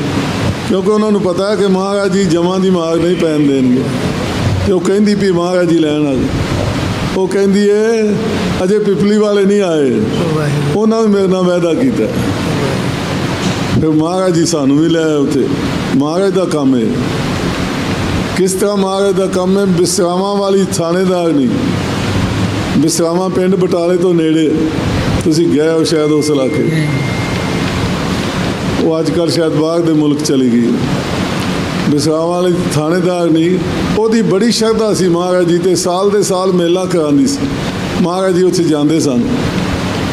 ਕਿਉਂਕਿ ਉਹਨਾਂ ਨੂੰ ਪਤਾ ਹੈ ਕਿ ਮਹਾਰਾਜ ਜੀ ਜਮਾਂ ਦੀ ਮਾਰ ਨਹੀਂ ਪੈਣ ਦੇਣਗੇ। ਤੇ ਉਹ ਕਹਿੰਦੀ ਵੀ ਮਹਾਰਾਜ ਜੀ ਲੈਣ ਆ ਗਏ। ਉਹ ਕਹਿੰਦੀ ਏ ਅਜੇ ਪਿਪਲੀ ਵਾਲੇ ਨਹੀਂ ਆਏ, ਉਹਨਾਂ ਨੇ ਮੇਰੇ ਨਾਲ ਵਾਅਦਾ ਕੀਤਾ। ਫਿਰ ਮਹਾਰਾਜ ਜੀ ਸਾਨੂੰ ਵੀ ਲੈ ਆਏ ਉੱਥੇ। ਮਹਾਰਾਜ ਦਾ ਕੰਮ ਹੈ। ਕਿਸ ਤਰ੍ਹਾਂ ਮਹਾਰਾਜ ਦਾ ਕੰਮ ਹੈ? ਬਿਸਰਾਵਾਂ ਵਾਲੀ ਥਾਣੇਦਾਰ ਨਹੀਂ, ਬਿਸਰਾਵਾਂ ਪਿੰਡ ਬਟਾਲੇ ਤੋਂ ਨੇੜੇ, ਤੁਸੀਂ ਗਏ ਹੋ ਸ਼ਾਇਦ ਉਸ ਇਲਾਕੇ। ਉਹ ਅੱਜ ਕੱਲ੍ਹ ਸ਼ਾਇਦ ਬਾਹਰ ਦੇ ਮੁਲਕ ਚਲੀ ਗਈ। ਬਿਸਰਾਵਾਂ ਵਾਲੀ ਥਾਣੇਦਾਰ ਨਹੀਂ, ਉਹਦੀ ਬੜੀ ਸ਼ਰਧਾ ਸੀ ਮਹਾਰਾਜ ਜੀ ਤੇ ਸਾਲ ਦੇ ਸਾਲ ਮੇਲਾ ਕਰਾਉਂਦੀ ਸੀ। ਮਹਾਰਾਜ ਜੀ ਉੱਥੇ ਜਾਂਦੇ ਸਨ।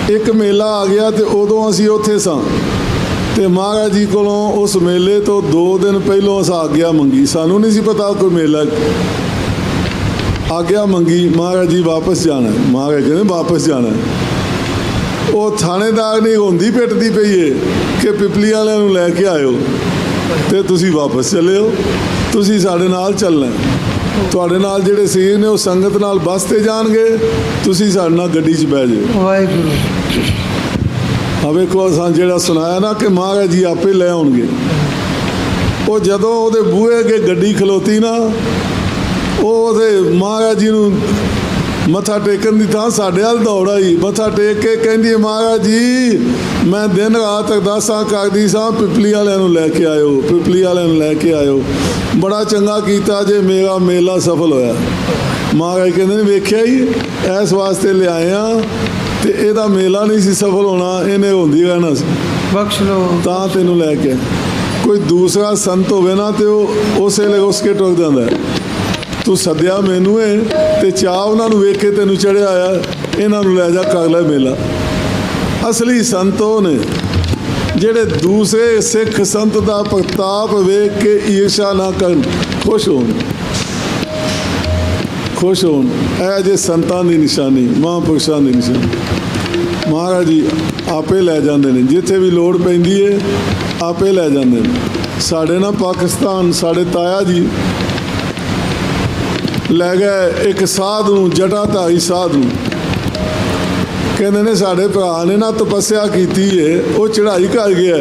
ਇੱਕ ਮੇਲਾ ਆ ਗਿਆ ਤੇ ਉਦੋਂ ਅਸੀਂ ਉੱਥੇ ਸਾਂ ਤੇ ਮਹਾਰਾਜ ਜੀ ਕੋਲੋਂ ਉਸ ਮੇਲੇ ਤੋਂ 2 ਦਿਨ ਪਹਿਲੋਂ ਅਸਾਂ ਆਗਿਆ ਮੰਗੀ। ਸਾਨੂੰ ਨਹੀਂ ਸੀ ਪਤਾ ਕੋਈ ਮੇਲਾ। ਆਗਿਆ ਮੰਗੀ, ਮਹਾਰਾਜ ਜੀ ਵਾਪਸ ਜਾਣਾ। ਮਹਾਰਾਜ ਕਹਿੰਦੇ ਵਾਪਸ ਜਾਣਾ। ਉਹ ਥਾਣੇਦਾਰ ਨਹੀਂ ਹੁੰਦੀ ਪਿੱਟਦੀ ਪਈ ਏ ਕਿ ਪਿਪਲੀ ਵਾਲਿਆਂ ਨੂੰ ਲੈ ਕੇ ਆਇਓ ਤੇ ਤੁਸੀਂ ਵਾਪਸ ਚੱਲਿਓ, ਤੁਸੀਂ ਸਾਡੇ ਨਾਲ ਚੱਲਣਾ। ਤੁਹਾਡੇ ਨਾਲ ਜਿਹੜੇ ਸੀਰ ਨੇ ਉਹ ਸੰਗਤ ਨਾਲ ਬੱਸ ਤੇ ਜਾਣਗੇ, ਤੁਸੀਂ ਸਾਡੇ ਨਾਲ ਗੱਡੀ 'ਚ ਬਹਿ ਜਾਓ। ਵਾਹਿਗੁਰੂ। ਵੇਖੋ ਅਸਾਂ ਜਿਹੜਾ ਸੁਣਾਇਆ ਨਾ ਕਿ ਮਹਾਰਾਜ ਜੀ ਆਪੇ ਲੈ ਆਉਣਗੇ। ਉਹ ਜਦੋਂ ਉਹਦੇ ਬੂਹੇ ਅੱਗੇ ਗੱਡੀ ਖਲੋਤੀ ਨਾ, ਉਹ ਉਹਦੇ ਮਹਾਰਾਜ ਜੀ ਨੂੰ ਮੱਥਾ ਟੇਕਣ ਦੀ ਥਾਂ ਸਾਡੇ ਵੱਲ ਦੌੜ ਆਈ। ਮੱਥਾ ਟੇਕ ਕੇ ਕਹਿੰਦੀ, ਮਹਾਰਾਜ ਜੀ ਮੈਂ ਦਿਨ ਰਾਤ ਅਰਦਾਸਾਂ ਕਰਦੀ ਸਾਂ, ਪਿਪਲੀ ਵਾਲਿਆਂ ਨੂੰ ਲੈ ਕੇ ਆਇਓ, ਪਿਪਲੀ ਵਾਲਿਆਂ ਨੂੰ ਲੈ ਕੇ ਆਇਓ। ਬੜਾ ਚੰਗਾ ਕੀਤਾ ਜੇ ਮੇਰਾ ਮੇਲਾ ਸਫਲ ਹੋਇਆ। ਮਹਾਰਾਜ ਕਹਿੰਦੇ ਨੇ ਵੇਖਿਆ ਹੀ, ਇਸ ਵਾਸਤੇ ਲਿਆਏ ਆ ਤੇ ਇਹਦਾ ਮੇਲਾ ਨਹੀਂ ਸੀ ਸਫਲ ਹੋਣਾ, ਇਹਨੇ ਹੁੰਦੀ ਰਹਿਣਾ ਸੀ। ਬਖਸ਼ ਲਓ। ਤਾਂ ਤੈਨੂੰ ਲੈ ਕੇ ਕੋਈ ਦੂਸਰਾ ਸੰਤ ਹੋਵੇ ਨਾ ਤੇ ਉਹ ਉਸੇ ਵੇਲੇ ਉਸ ਕੇ ਟੁੱਕ ਜਾਂਦਾ। ਤੂੰ ਸੱਦਿਆ ਮੈਨੂੰ ਏ ਤੇ ਚਾਹ ਉਹਨਾਂ ਨੂੰ ਵੇਖ ਕੇ ਤੈਨੂੰ ਚੜਿਆ ਆਇਆ, ਇਹਨਾਂ ਨੂੰ ਲੈ ਜਾ ਕਰ ਲੈ ਮੇਲਾ। ਅਸਲੀ ਸੰਤ ਉਹ ਨੇ ਜਿਹੜੇ ਦੂਸਰੇ ਸਿੱਖ ਸੰਤ ਦਾ ਪ੍ਰਤਾਪ ਵੇਖ ਕੇ ਈਰਸ਼ਾ ਨਾ ਕਰਨ, ਖੁਸ਼ ਹੋਣ। ਖੁਸ਼ ਹੋਣ। ਇਹ ਜੇ ਸੰਤਾਂ ਦੀ ਨਿਸ਼ਾਨੀ, ਮਹਾਂਪੁਰਸ਼ਾਂ ਦੀ ਨਿਸ਼ਾਨੀ। ਮਹਾਰਾਜ ਜੀ ਆਪੇ ਲੈ ਜਾਂਦੇ ਨੇ, ਜਿੱਥੇ ਵੀ ਲੋੜ ਪੈਂਦੀ ਏ ਆਪੇ ਲੈ ਜਾਂਦੇ ਨੇ। ਸਾਡੇ ਨਾ ਪਾਕਿਸਤਾਨ ਸਾਡੇ ਤਾਇਆ ਜੀ ਲੈ ਗਏ ਇੱਕ ਸਾਧ ਨੂੰ, ਜਟਾਧਾਰੀ ਸਾਧ ਨੂੰ। ਕਹਿੰਦੇ ਨੇ ਸਾਡੇ ਭਰਾ ਨੇ ਨਾ ਤਪੱਸਿਆ ਕੀਤੀ ਏ, ਉਹ ਚੜ੍ਹਾਈ ਕਰ ਗਿਆ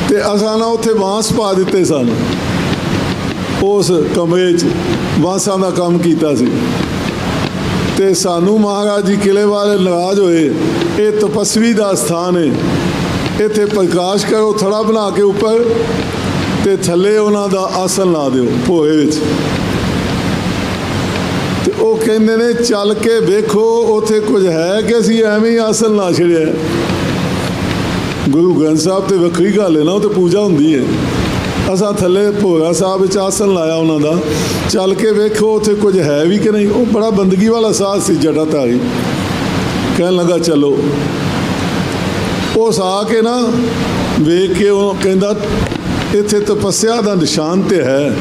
ਤੇ ਅਸਾਂ ਨਾ ਉੱਥੇ ਬਾਂਸ ਪਾ ਦਿੱਤੇ ਸਨ। ਉਸ ਕਮਰੇ 'ਚ ਬਾਂਸਾਂ ਦਾ ਕੰਮ ਕੀਤਾ ਸੀ ਤੇ ਸਾਨੂੰ ਮਹਾਰਾਜ ਜੀ ਕਿਲੇ ਵਾਲੇ ਨਾਰਾਜ਼ ਹੋਏ। ਇਹ ਤਪਸਵੀ ਦਾ ਸਥਾਨ ਹੈ, ਇੱਥੇ ਪ੍ਰਕਾਸ਼ ਕਰੋ ਥੜਾ ਬਣਾ ਕੇ ਉੱਪਰ ਤੇ ਥੱਲੇ ਉਹਨਾਂ ਦਾ ਆਸਨ ਲਾ ਦਿਓ ਭੋਏ ਵਿੱਚ। ਤੇ ਉਹ ਕਹਿੰਦੇ ਨੇ ਚੱਲ ਕੇ ਵੇਖੋ ਉੱਥੇ ਕੁਝ ਹੈ ਕਿ ਅਸੀਂ ਐਵੇਂ ਹੀ ਆਸਣ ਲਾ ਛੜਿਆ। ਗੁਰੂ ਗ੍ਰੰਥ ਸਾਹਿਬ ਤੇ ਵੱਖਰੀ ਗੱਲ ਹੈ ਨਾ, ਉਹ ਤੇ ਪੂਜਾ ਹੁੰਦੀ ਹੈ। ਅਸਾਂ ਥੱਲੇ ਭੋਰਾ ਸਾਹਿਬ ਵਿੱਚ ਆਸਣ ਲਾਇਆ ਉਹਨਾਂ ਦਾ, ਚੱਲ ਕੇ ਵੇਖੋ ਉੱਥੇ ਕੁਝ ਹੈ ਵੀ ਕਿ ਨਹੀਂ। ਉਹ ਬੜਾ ਬੰਦਗੀ ਵਾਲਾ ਸਾਧ ਸੀ ਜਟਾਧਾਰੀ, ਕਹਿਣ ਲੱਗਾ ਚਲੋ। ਉਸ ਆ ਕੇ ਨਾ ਵੇਖ ਕੇ ਉਹ ਕਹਿੰਦਾ ਇੱਥੇ ਤਪੱਸਿਆ ਦਾ ਨਿਸ਼ਾਨ ਤੇ ਹੈ,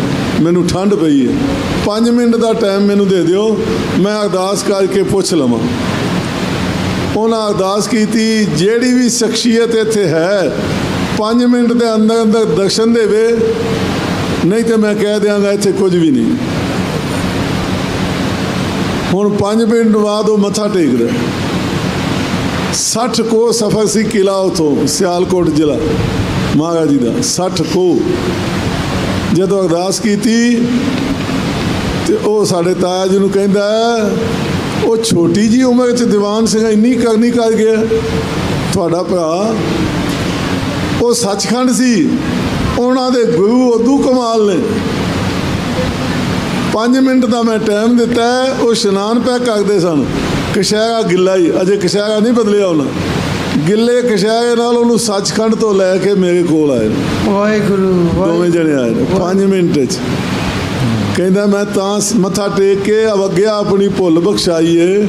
ਮੈਨੂੰ ਠੰਡ ਪਈ ਹੈ, 5 ਮਿੰਟ ਦਾ ਟਾਈਮ ਮੈਨੂੰ ਦੇ ਦਿਓ, ਮੈਂ ਅਰਦਾਸ ਕਰਕੇ ਪੁੱਛ ਲਵਾਂ। ਉਹਨਾਂ ਅਰਦਾਸ ਕੀਤੀ, ਜਿਹੜੀ ਵੀ ਸ਼ਖਸੀਅਤ ਇੱਥੇ ਹੈ 5 ਮਿੰਟ ਦੇ ਅੰਦਰ ਅੰਦਰ ਦਰਸ਼ਨ ਦੇਵੇ, ਨਹੀਂ ਤੇ ਮੈਂ ਕਹਿ ਦਿਆਂਗਾ ਇੱਥੇ ਕੁਝ ਵੀ ਨਹੀਂ। ਹੁਣ 5 ਮਿੰਟ ਬਾਅਦ ਉਹ ਮੱਥਾ ਟੇਕਦਾ। 60 ਕੋਹ ਸਫ਼ਰ ਸੀ ਕਿਲਾ ਉੱਥੋਂ ਸਿਆਲਕੋਟ ਜ਼ਿਲ੍ਹਾ ਮਹਾਰਾਜ ਜੀ ਦਾ, 60 ਕੋਹ। ਜਦੋਂ ਅਰਦਾਸ ਕੀਤੀ ਤੇ ਉਹ ਸਾਡੇ ਤਾਇਆ ਜੀ ਨੂੰ ਕਹਿੰਦਾ, ਉਹ ਛੋਟੀ ਜੀ ਉਮਰ 'ਚ ਦੀਵਾਨ ਸਿੰਘ ਇੰਨੀ ਕਰਨੀ ਕਰ ਗਿਆ ਤੁਹਾਡਾ ਭਰਾ। ਉਹ ਸੱਚਖੰਡ ਸੀ, ਉਹਨਾਂ ਦੇ ਗੁਰੂ ਉਦੋਂ ਕਮਾਲ ਨੇ। 5 ਮਿੰਟ ਦਾ ਮੈਂ ਟਾਈਮ ਦਿੱਤਾ, ਉਹ ਇਸ਼ਨਾਨ ਪੈ ਕਰਦੇ ਸਨ। ਕਸ਼ਹਿਰਾ ਗਿੱਲਾ ਹੀ, ਅਜੇ ਕਸ਼ਹਿਰਾ ਨਹੀਂ ਬਦਲਿਆ ਉਹਨਾਂ, ਗਿੱਲੇ ਕਸ਼ਹਿਰੇ ਨਾਲ ਉਹਨੂੰ ਸੱਚਖੰਡ ਤੋਂ ਲੈ ਕੇ ਮੇਰੇ ਕੋਲ ਆਏ। ਵਾਹਿਗੁਰੂ ਦੋਵੇਂ ਜਣੇ ਆਏ 5 ਮਿੰਟ 'ਚ। ਕਹਿੰਦਾ ਮੈਂ ਤਾਂ ਮੱਥਾ ਟੇਕ ਕੇ ਅਵੱਗਿਆ ਆਪਣੀ ਭੁੱਲ ਬਖਸ਼ਾਈਏ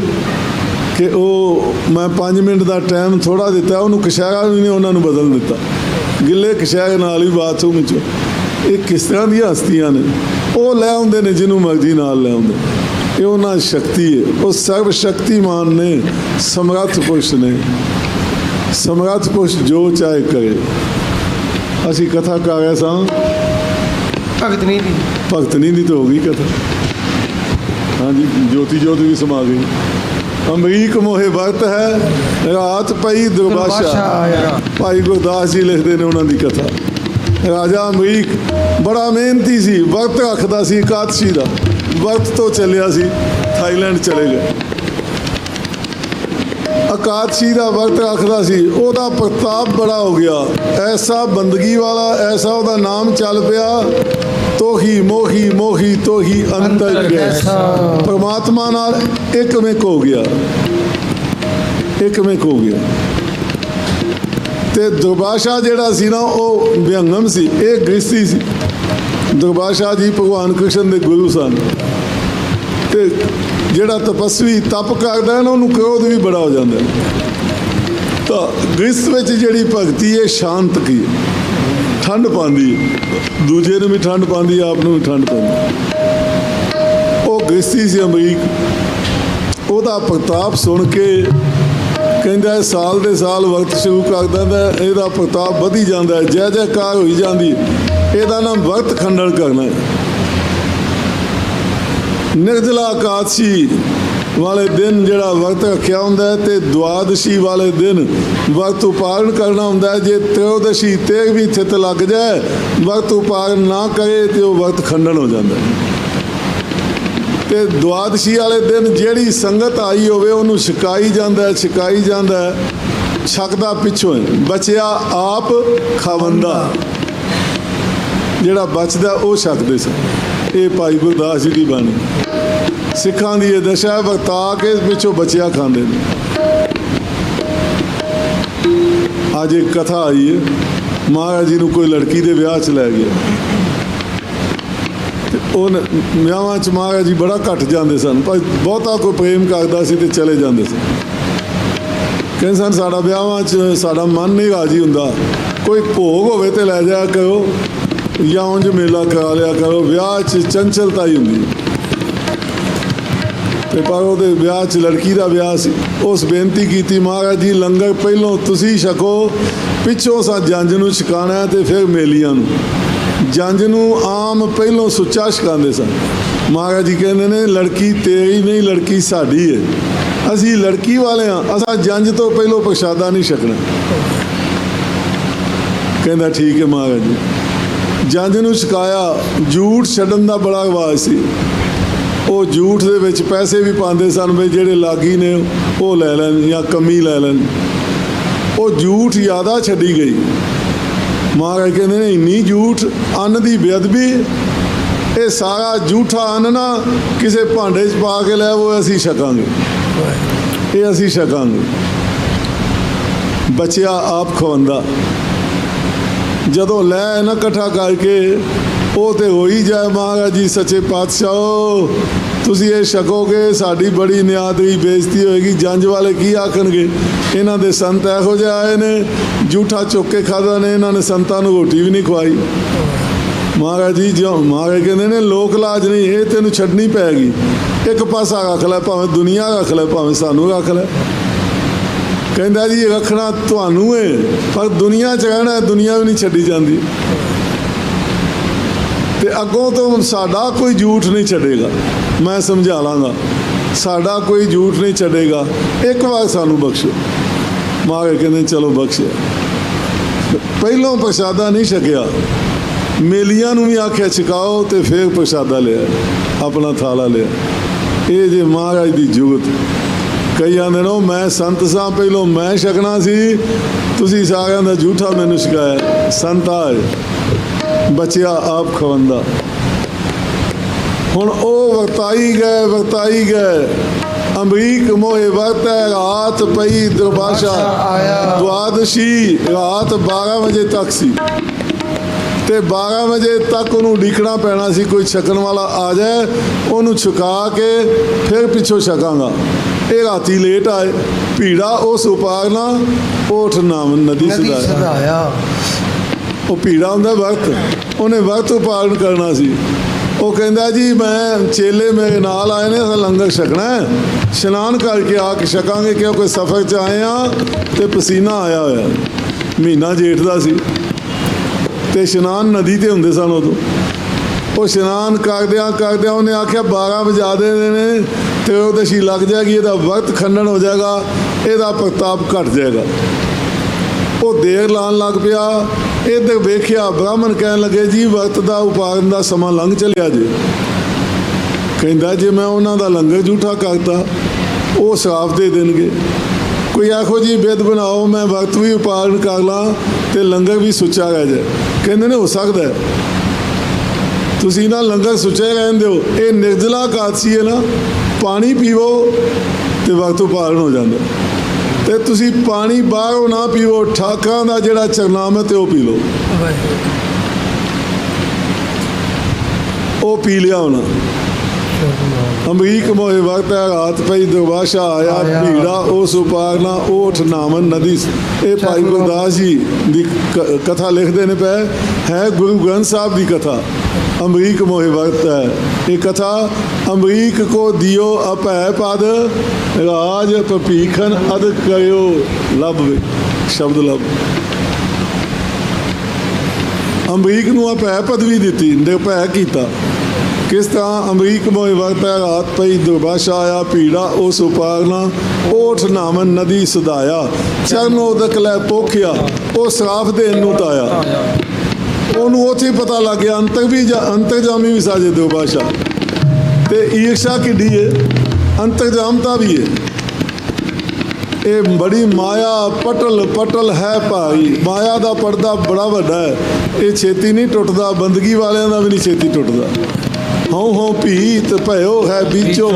ਕਿ ਉਹ ਮੈਂ 5 ਮਿੰਟ ਦਾ ਟਾਈਮ ਥੋੜ੍ਹਾ ਦਿੱਤਾ, ਉਹਨੂੰ ਕਸ਼ਹਿਰਾ ਵੀ ਨਹੀਂ ਉਹਨਾਂ ਨੂੰ ਬਦਲ ਦਿੱਤਾ, ਗਿੱਲੇ ਕਸ਼ਹਿਰੇ ਨਾਲ ਹੀ ਬਾਥਰੂਮ 'ਚ। ਇਹ ਕਿਸ ਤਰ੍ਹਾਂ ਦੀਆਂ ਹਸਤੀਆਂ ਨੇ, ਉਹ ਲੈ ਆਉਂਦੇ ਨੇ ਜਿਹਨੂੰ ਮਰਜ਼ੀ ਨਾਲ ਲੈ ਆਉਂਦੇ। ਇਹ ਉਹਨਾਂ ਦੀ ਸ਼ਕਤੀ ਹੈ, ਉਹ ਸਰਵ ਸ਼ਕਤੀਮਾਨ ਨੇ, ਸਮਰੱਥ ਪੁਰਸ਼ ਨੇ। ਸਮਰੱਥ ਪੁਰਸ਼ ਜੋ ਚਾਹੇ ਕਰੇ। ਅਸੀਂ ਕਥਾ ਕਰ ਰਹੇ ਸਾਂ, ਭਗਤ ਨਹੀਂ ਦੀ ਭਗਤਨੀ ਦੀ ਤਾਂ ਹੋ ਗਈ ਕਥਾ। ਹਾਂਜੀ, ਜੋਤੀ ਜੋਤ ਵੀ ਸਮਾ ਗਈ। ਅਮਰੀਕ ਮੋਹੇ ਵਰਤ ਹੈ, ਰਾਤ ਪਈ ਦੁਰਬਾਸ਼ਾ ਆਇਆ। ਭਾਈ ਗੁਰਦਾਸ ਜੀ ਲਿਖਦੇ ਨੇ ਉਹਨਾਂ ਦੀ ਕਥਾ। ਰਾਜਾ ਅਮਰੀਕ ਬੜਾ ਮਿਹਨਤੀ ਸੀ, ਵਰਤ ਰੱਖਦਾ ਸੀ ਇਕਾਦਸ਼ੀ ਦਾ। ਵਰਤ ਤੋਂ ਚੱਲਿਆ ਸੀ, ਥਾਈਲੈਂਡ ਚਲੇ ਗਏ। ਇਕਾਦਸ਼ੀ ਦਾ ਵਰਤ ਰੱਖਦਾ ਸੀ, ਉਹਦਾ ਪ੍ਰਤਾਪ ਬੜਾ ਹੋ ਗਿਆ, ਐਸਾ ਬੰਦਗੀ ਵਾਲਾ, ਐਸਾ ਉਹਦਾ ਨਾਮ ਚੱਲ ਪਿਆ, ਤੋਹੀ ਮੋਹੀ ਮੋਹੀ ਤੋਹੀ ਅੰਤਰ ਗੈਸਾ। ਪਰਮਾਤਮਾ ਨਾਲ ਇੱਕਮਿਕ ਹੋ ਗਿਆ, ਇੱਕਮਿਕ ਹੋ ਗਿਆ। ਤੇ ਦੁਰਬਾਸ਼ਾ ਜਿਹੜਾ ਸੀ ਨਾ, ਉਹ ਵਿਅੰਗਮ ਸੀ, ਇਹ ਗ੍ਰਸਤੀ ਸੀ। ਦੁਰਬਾਸ਼ਾ ਜੀ ਭਗਵਾਨ ਕ੍ਰਿਸ਼ਨ ਦੇ ਗੁਰੂ ਸਨ। ਤੇ ਜਿਹੜਾ ਤਪਸਵੀ ਤਪ ਕਰਦਾ ਨਾ, ਉਹਨੂੰ ਕ੍ਰੋਧ ਵੀ ਬੜਾ ਹੋ ਜਾਂਦਾ। ਤਾਂ ਗ੍ਰਸਤ ਵਿੱਚ ਜਿਹੜੀ ਭਗਤੀ ਹੈ ਸ਼ਾਂਤ ਕੀ ਹੈ, ਠੰਡ ਪਾਉਂਦੀ ਹੈ, ਦੂਜੇ ਨੂੰ ਵੀ ਠੰਡ ਪਾਉਂਦੀ, ਆਪ ਨੂੰ ਵੀ ਠੰਡ ਪਾਉਂਦੀ। ਉਹ ਗ੍ਰਸਤੀ ਸੀ ਅਮਰੀਕ। ਉਹਦਾ ਪ੍ਰਤਾਪ ਸੁਣ ਕੇ ਕਹਿੰਦਾ ਸਾਲ ਦੇ ਸਾਲ ਵਕਤ ਸ਼ੁਰੂ ਕਰ ਦਿੰਦਾ, ਇਹਦਾ ਪ੍ਰਤਾਪ ਵਧੀ ਜਾਂਦਾ, ਜੈ ਜੈਕਾਰ ਹੋਈ ਜਾਂਦੀ। ਇਹਦਾ ਨਾਮ ਵਕਤ ਖੰਡਨ ਕਰਨਾ ਹੈ। ਨਿਰਜਲਾ ਇਕਾਦਸ਼ੀ ਵਾਲੇ ਦਿਨ ਜਿਹੜਾ ਵਰਤ ਰੱਖਿਆ ਹੁੰਦਾ ਹੈ, ਤੇ ਦੁਆਦਸ਼ੀ ਵਾਲੇ ਦਿਨ ਵਰਤ ਉਪਾਰਨ ਕਰਨਾ ਹੁੰਦਾ ਹੈ। ਜੇ ਤ੍ਰਯੋਦਸ਼ੀ 13ਵੀਂ ਤਿਥ ਲੱਗ ਜਾਏ, ਵਰਤ ਉਪਾਰਨ ਨਾ ਕਰੇ ਤੇ ਉਹ ਵਰਤ ਖੰਡਨ ਹੋ ਜਾਂਦਾ ਹੈ। ਤੇ ਦੁਆਦਸ਼ੀ ਵਾਲੇ ਦਿਨ ਜਿਹੜੀ ਸੰਗਤ ਆਈ ਹੋਵੇ ਉਹਨੂੰ ਛਕਾਈ ਜਾਂਦਾ, ਛਕਾਈ ਜਾਂਦਾ। ਛਕਦਾ ਪਿੱਛੋਂ ਬਚਿਆ ਆਪ ਖਾਵੰਦਾ, ਜਿਹੜਾ ਬਚਦਾ ਉਹ ਛਕਦੇ ਸਨ। ਇਹ ਭਾਈ ਗੁਰਦਾਸ ਜੀ ਦੀ ਬਾਣੀ, ਸਿੱਖਾਂ ਦੀ ਇਹ ਦਸ਼ਾ, ਵਰਤਾ ਕੇ ਪਿੱਛੋਂ ਬਚਿਆ ਖਾਂਦੇ ਨੇ। ਅੱਜ ਇੱਕ ਕਥਾ ਆਈ ਹੈ, ਮਹਾਰਾਜ ਜੀ ਨੂੰ ਕੋਈ ਲੜਕੀ ਦੇ ਵਿਆਹ 'ਚ ਲੈ ਗਿਆ। ਤੇ ਉਹ ਵਿਆਹਾਂ 'ਚ ਮਹਾਰਾਜ ਜੀ ਬੜਾ ਘੱਟ ਜਾਂਦੇ ਸਨ, ਪਰ ਬਹੁਤਾ ਕੋਈ ਪ੍ਰੇਮ ਕਰਦਾ ਸੀ ਤੇ ਚਲੇ ਜਾਂਦੇ ਸਨ। ਕਹਿੰਦੇ ਸਨ ਸਾਡਾ ਵਿਆਹਾਂ 'ਚ ਸਾਡਾ ਮਨ ਨਹੀਂ ਰਾਜੀ ਹੁੰਦਾ, ਕੋਈ ਭੋਗ ਹੋਵੇ ਤੇ ਲੈ ਜਾਇਆ ਕਰੋ, ਜਾਂ ਉਂਝ ਮੇਲਾ ਕਰਾ ਲਿਆ ਕਰੋ। ਵਿਆਹ 'ਚ ਚੰਚਲਤਾ ਹੀ ਹੁੰਦੀ। ਤੇ ਪਰ ਉਹਦੇ ਵਿਆਹ 'ਚ ਲੜਕੀ ਦਾ ਵਿਆਹ ਸੀ। ਉਸ ਬੇਨਤੀ ਕੀਤੀ, ਮਹਾਰਾਜ ਜੀ ਲੰਗਰ ਪਹਿਲੋਂ ਤੁਸੀਂ ਛਕੋ, ਪਿੱਛੋਂ ਸਾ ਜੰਝ ਨੂੰ ਛਕਾਣਾ ਤੇ ਫਿਰ ਮੇਲੀਆਂ ਨੂੰ। ਜੰਝ ਨੂੰ ਆਮ ਪਹਿਲੋਂ ਸੁੱਚਾ ਛਕਾਉਂਦੇ ਸਨ। ਮਹਾਰਾਜ ਜੀ ਕਹਿੰਦੇ ਨੇ ਲੜਕੀ ਤੇਰੀ ਨਹੀਂ, ਲੜਕੀ ਸਾਡੀ ਹੈ, ਅਸੀਂ ਲੜਕੀ ਵਾਲੇ ਹਾਂ, ਅਸਾਂ ਜੰਝ ਤੋਂ ਪਹਿਲੋਂ ਪ੍ਰਸ਼ਾਦਾ ਨਹੀਂ ਛਕਣਾ। ਕਹਿੰਦਾ ਠੀਕ ਹੈ ਮਹਾਰਾਜ ਜੀ। ਜੰਝ ਨੂੰ ਛਕਾਇਆ। ਜੂਠ ਛੱਡਣ ਦਾ ਬੜਾ ਰਿਵਾਜ ਸੀ। ਉਹ ਜੂਠ ਦੇ ਵਿੱਚ ਪੈਸੇ ਵੀ ਪਾਉਂਦੇ ਸਨ ਵੀ ਜਿਹੜੇ ਲਾਗੀ ਨੇ ਉਹ ਲੈ ਲੈਣ ਜਾਂ ਕਮੀ ਲੈ ਲੈਣ। ਉਹ ਜੂਠ ਜ਼ਿਆਦਾ ਛੱਡੀ ਗਈ। ਮਹਾਰਾਜ ਕਹਿੰਦੇ ਨੇ ਇੰਨੀ ਜੂਠ, ਅੰਨ ਦੀ ਬੇਅਦਬੀ। ਇਹ ਸਾਰਾ ਝੂਠਾ ਅੰਨ ਨਾ ਕਿਸੇ ਭਾਂਡੇ 'ਚ ਪਾ ਕੇ ਲੈ ਉਹ ਅਸੀਂ ਛਕਾਂਗੇ, ਇਹ ਅਸੀਂ ਛਕਾਂਗੇ। ਬਚਿਆ ਆਪ ਖਵਾਉਂਦਾ, ਜਦੋਂ ਲੈ ਨਾ ਇਕੱਠਾ ਕਰਕੇ ਉਹ ਤੇ ਹੋ ਹੀ ਜਾਏ। ਮਹਾਰਾਜ ਜੀ ਸੱਚੇ ਪਾਤਸ਼ਾਹ ਤੁਸੀਂ ਇਹ ਛਕੋਗੇ, ਸਾਡੀ ਬੜੀ ਨਿਆਦਰੀ ਬੇਇੱਜ਼ਤੀ ਹੋਏਗੀ। ਜੰਜ ਵਾਲੇ ਕੀ ਆਖਣਗੇ, ਇਹਨਾਂ ਦੇ ਸੰਤ ਇਹੋ ਜਿਹੇ ਆਏ ਨੇ ਝੂਠਾ ਚੁੱਕ ਕੇ ਖਾਦਾ ਨੇ, ਇਹਨਾਂ ਨੇ ਸੰਤਾਂ ਨੂੰ ਰੋਟੀ ਵੀ ਨਹੀਂ ਖਵਾਈ। ਮਹਾਰਾਜ ਜੀ ਜੋ ਮਹਾਰਾਜ ਕਹਿੰਦੇ ਨੇ ਲੋਕ ਲਾਜ ਨਹੀਂ, ਇਹ ਤੈਨੂੰ ਛੱਡਣੀ ਪੈਗੀ। ਇੱਕ ਪਾਸਾ ਰੱਖ ਲੈ, ਭਾਵੇਂ ਦੁਨੀਆ ਰੱਖ ਲੈ, ਭਾਵੇਂ ਸਾਨੂੰ ਰੱਖ ਲੈ। ਕਹਿੰਦਾ ਜੀ ਰੱਖਣਾ ਤੁਹਾਨੂੰ ਹੈ, ਪਰ ਦੁਨੀਆ 'ਚ ਰਹਿਣਾ, ਦੁਨੀਆ ਵੀ ਨਹੀਂ ਛੱਡੀ ਜਾਂਦੀ। ਤੇ ਅੱਗੋਂ ਤੋਂ ਸਾਡਾ ਕੋਈ ਝੂਠ ਨਹੀਂ ਛੱਡੇਗਾ, ਮੈਂ ਸਮਝਾ ਲਾਂਗਾ, ਸਾਡਾ ਕੋਈ ਝੂਠ ਨਹੀਂ ਛੱਡੇਗਾ। ਇੱਕ ਵਾਰ ਸਾਨੂੰ ਬਖਸ਼ੋ। ਮਹਾਰਾਜ ਕਹਿੰਦੇ ਚਲੋ ਬਖਸ਼ਿਆ। ਪਹਿਲੋਂ ਪ੍ਰਸ਼ਾਦਾ ਨਹੀਂ ਛਕਿਆ, ਮੇਲੀਆਂ ਨੂੰ ਵੀ ਆਖਿਆ ਛਕਾਓ, ਤੇ ਫਿਰ ਪ੍ਰਸ਼ਾਦਾ ਲਿਆ, ਆਪਣਾ ਥਾਲਾ ਲਿਆ। ਇਹ ਜੇ ਮਹਾਰਾਜ ਦੀ ਜੁਗਤ। ਕਈ ਆਂਦੇ ਨੇ ਮੈਂ ਸੰਤ ਸਾਂ, ਪਹਿਲੋਂ ਮੈਂ ਛਕਣਾ ਸੀ, ਤੁਸੀਂ ਸਾਰਿਆਂ ਦਾ ਝੂਠਾ ਮੈਨੂੰ ਛਕਾਇਆ। ਸੰਤ ਆਏ, ਬਚਿਆ ਆਪ ਖਵਾਉਂਦਾ। ਹੁਣ ਉਹ ਵਰਤਾਈ ਗਏ। ਅਮਰੀਕ ਮੋਹੇ ਵਰਤੈ ਰਾਤ ਪਈ ਦੁਰਬਾਸ਼ਾ ਆਇਆ। ਦੁਆਦਸ਼ੀ ਰਾਤ 12 ਵਜੇ ਤੱਕ ਸੀ, ਤੇ 12 ਵਜੇ ਤੱਕ ਉਹਨੂੰ ਉਡੀਕਣਾ ਪੈਣਾ ਸੀ, ਕੋਈ ਛਕਣ ਵਾਲਾ ਆ ਜਾਏ, ਉਹਨੂੰ ਛਕਾ ਕੇ ਫਿਰ ਪਿੱਛੋਂ ਛਕਾਂਗਾ। ਇਹ ਰਾਤੀ ਲੇਟ ਆਏ। ਭੀੜਾ ਉਸ ਉਪਾਰਨਾ ਓਠ ਨਾਮ ਨਦੀ ਸਦਾਇਆ। ਉਹ ਭੀੜਾ ਹੁੰਦਾ ਵਕਤ, ਉਹਨੇ ਵਕਤ ਉਪਾਰਨ ਕਰਨਾ ਸੀ। ਉਹ ਕਹਿੰਦਾ ਜੀ ਮੈਂ ਚੇਲੇ ਮੇਰੇ ਨਾਲ ਆਏ ਨੇ, ਅਸੀਂ ਲੰਗਰ ਛਕਣਾ, ਇਸ਼ਨਾਨ ਕਰਕੇ ਆ ਕੇ ਛਕਾਂਗੇ, ਕਿਉਂਕਿ ਸਫ਼ਰ 'ਚ ਆਏ ਆ ਤੇ ਪਸੀਨਾ ਆਇਆ ਹੋਇਆ। ਮਹੀਨਾ ਜੇਠ ਦਾ ਸੀ ਤੇ ਇਸ਼ਨਾਨ ਨਦੀ 'ਤੇ ਹੁੰਦੇ ਸਨ ਉਦੋਂ। ਉਹ ਇਸ਼ਨਾਨ ਕਰਦਿਆਂ ਉਹਨੇ ਆਖਿਆ 12 ਵਜਾ ਦੇ ਨੇ ਤੇ ਉਹਦਸ਼ੀ ਲੱਗ ਜਾਏਗੀ, ਇਹਦਾ ਵਕਤ ਖੰਡਨ ਹੋ ਜਾਏਗਾ, ਇਹਦਾ ਪ੍ਰਤਾਪ ਘਟ ਜਾਏਗਾ। ਉਹ ਦੇਰ ਲਾਉਣ ਲੱਗ ਪਿਆ। ਇੱਧਰ ਵੇਖਿਆ, ਬ੍ਰਾਹਮਣ ਕਹਿਣ ਲੱਗੇ ਜੀ ਵਕਤ ਦਾ ਉਪਾਰਨ ਦਾ ਸਮਾਂ ਲੰਘ ਚੱਲਿਆ ਜੇ। ਕਹਿੰਦਾ ਜੇ ਮੈਂ ਉਹਨਾਂ ਦਾ ਲੰਗਰ ਝੂਠਾ ਕਰਤਾ, ਉਹ ਸ਼ਰਾਪ ਦੇ ਦੇਣਗੇ। ਕੋਈ ਇਹੋ ਜਿਹੀ ਬਿਧ ਬਣਾਓ ਮੈਂ ਵਕਤ ਵੀ ਉਪਾਰਨ ਕਰ ਲਾਂ ਤੇ ਲੰਗਰ ਵੀ ਸੁੱਚਾ ਰਹਿ ਜਾਏ। ਕਹਿੰਦੇ ਨੇ ਹੋ ਸਕਦਾ, ਤੁਸੀਂ ਨਾ ਲੰਗਰ ਸੁੱਚੇ ਰਹਿਣ ਦਿਓ। ਇਹ ਨਿਰਜਲਾ ਇਕਾਦਸ਼ੀ ਹੈ ਨਾ, ਪਾਣੀ ਪੀਵੋ ਤੇ ਵਕਤ ਉਪਾਰਨ ਹੋ ਜਾਂਦਾ। ਤੇ ਤੁਸੀਂ ਪਾਣੀ ਬਾਹਰੋਂ ਨਾ ਪੀਵੋ, ਠਾਕਾਂ ਦਾ ਜਿਹੜਾ ਚਰਨਾਮਤ ਹੈ ਉਹ ਪੀ ਲਓ। ਉਹ ਪੀ ਲਿਆ ਹੋਣਾ। ਅਮਰੀਕ ਮੋਹੇ ਵਰਤੈ ਰਾਤ ਪਈ ਦੁਰਬਾਸ਼ਾ ਆਇਆ। ਭੀੜਾ ਉਸ ਉਪਾਰਨਾ ਓਠ ਨਾਮਨ ਨਦੀ। ਇਹ ਭਾਈ ਗੁਰਦਾਸ ਜੀ ਦੀ ਕਥਾ ਲਿਖਦੇ ਨੇ ਪਏ, ਹੈ ਗੁਰੂ ਗ੍ਰੰਥ ਸਾਹਿਬ ਦੀ ਕਥਾ। ਅਮਰੀਕ ਮੋਹੇ ਵਰਤੈ ਇਹ ਕਥਾ। ਅਮਰੀਕ ਕੋ ਦਿਓ ਅਪੈ ਪਦ, ਰਾਜ ਭੀਖਨ ਅਦ ਕਰਿਓ ਲੱਭ। ਸ਼ਬਦ ਲੱਭ। ਅਮਰੀਕ ਨੂੰ ਅਪੈ ਪਦਵੀ ਦਿੱਤੀ, ਨਿਰਭੈ ਕੀਤਾ। ਕਿਸ ਤਰ੍ਹਾਂ ਅਮਰੀਕ ਮੋਹੇ ਵਰਤੈ ਰਾਤ ਪਈ ਦੁਰਬਾਸ਼ਾ ਆਇਆ। ਭੀੜਾ ਉਸ ਉਪਾਰਨਾ ਓਠ ਨਾਮਨ ਨਦੀ ਸਦਾਇਆ। ਚਰਨ ਉਦਕ ਲੈ ਪੋਖਿਆ, ਉਹ ਸਰਾਫ ਦੇਣ ਨੂੰ ਤਾਇਆ। ਉਹਨੂੰ ਉੱਥੇ ਪਤਾ ਲੱਗ ਗਿਆ ਅੰਤਰਜਾਮੀ ਵੀ ਸਾਜੇ ਦੁਰਬਾਸ਼ਾ। ਤੇ ਈਰਸ਼ਾ ਕਿੱਡੀ ਹੈ, ਅੰਤਰਜਾਮਤਾ ਵੀ ਹੈ। ਇਹ ਬੜੀ ਮਾਇਆ ਪਟਲ ਹੈ ਭਾਈ। ਮਾਇਆ ਦਾ ਪਰਦਾ ਬੜਾ ਵੱਡਾ ਹੈ, ਇਹ ਛੇਤੀ ਨਹੀਂ ਟੁੱਟਦਾ। ਬੰਦਗੀ ਵਾਲਿਆਂ ਦਾ ਵੀ ਨਹੀਂ ਛੇਤੀ ਟੁੱਟਦਾ। ਹਉ ਭੀਤ ਭਇਓ ਹੈ ਬੀਚੋ,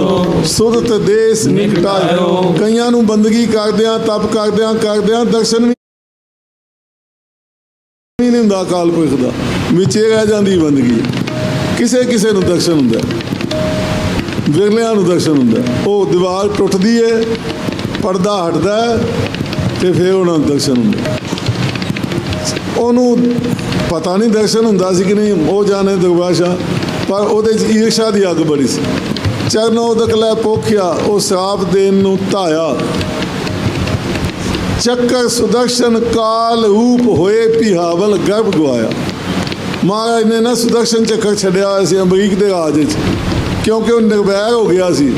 ਸੁਰਤ ਦੇਸ ਨਿਕਟਾਇਓ। ਕਈਆਂ ਨੂੰ ਬੰਦਗੀ ਕਰਦਿਆਂ ਤਪ ਕਰਦਿਆਂ ਦਰਸ਼ਨ ਵੀ ਨਹੀਂ ਹੁੰਦਾ ਅਕਾਲ ਪੁਰਖ ਦਾ, ਵਿੱਚੇ ਰਹਿ ਜਾਂਦੀ ਬੰਦਗੀ। ਕਿਸੇ ਨੂੰ ਦਰਸ਼ਨ ਹੁੰਦਾ, ਵਿਰਲਿਆਂ ਨੂੰ ਦਰਸ਼ਨ ਹੁੰਦਾ। ਉਹ ਦੀਵਾਰ ਟੁੱਟਦੀ ਹੈ, ਪਰਦਾ ਹਟਦਾ ਤੇ ਫਿਰ ਉਹਨਾਂ ਨੂੰ ਦਰਸ਼ਨ ਹੁੰਦਾ। ਉਹਨੂੰ ਪਤਾ ਨਹੀਂ ਦਰਸ਼ਨ ਹੁੰਦਾ ਸੀ ਕਿ ਨਹੀਂ, ਉਹ ਜਾਣੇ ਦੁਰਬਾਸ਼ਾ, ਪਰ ਉਹਦੇ 'ਚ ਈਰਸ਼ਾ ਦੀ ਅੱਗ ਬੜੀ ਸੀ। ਚਰਨ ਉਦਕ ਲੈ ਪੋਖਿਆ, ਉਹ ਸਰਾਪ ਦੇਣ ਨੂੰ ਧਾਇਆ। ਚੱਕਰ ਸੁਦਰਸ਼ਨ ਕਾਲ ਰੂਪ ਹੋਏ ਪਿਹਾਵਲ ਗਰਭ ਗਵਾਇਆ। ਮਹਾਰਾਜ ਨੇ ਨਾ ਸੁਦਰਸ਼ਨ ਚੱਕਰ ਛੱਡਿਆ ਹੋਇਆ ਸੀ ਅਮਰੀਕ ਦੇ ਰਾਜ 'ਚ, ਕਿਉਂਕਿ ਉਹ ਨਿਰਵੈਰ ਹੋ ਗਿਆ ਸੀ।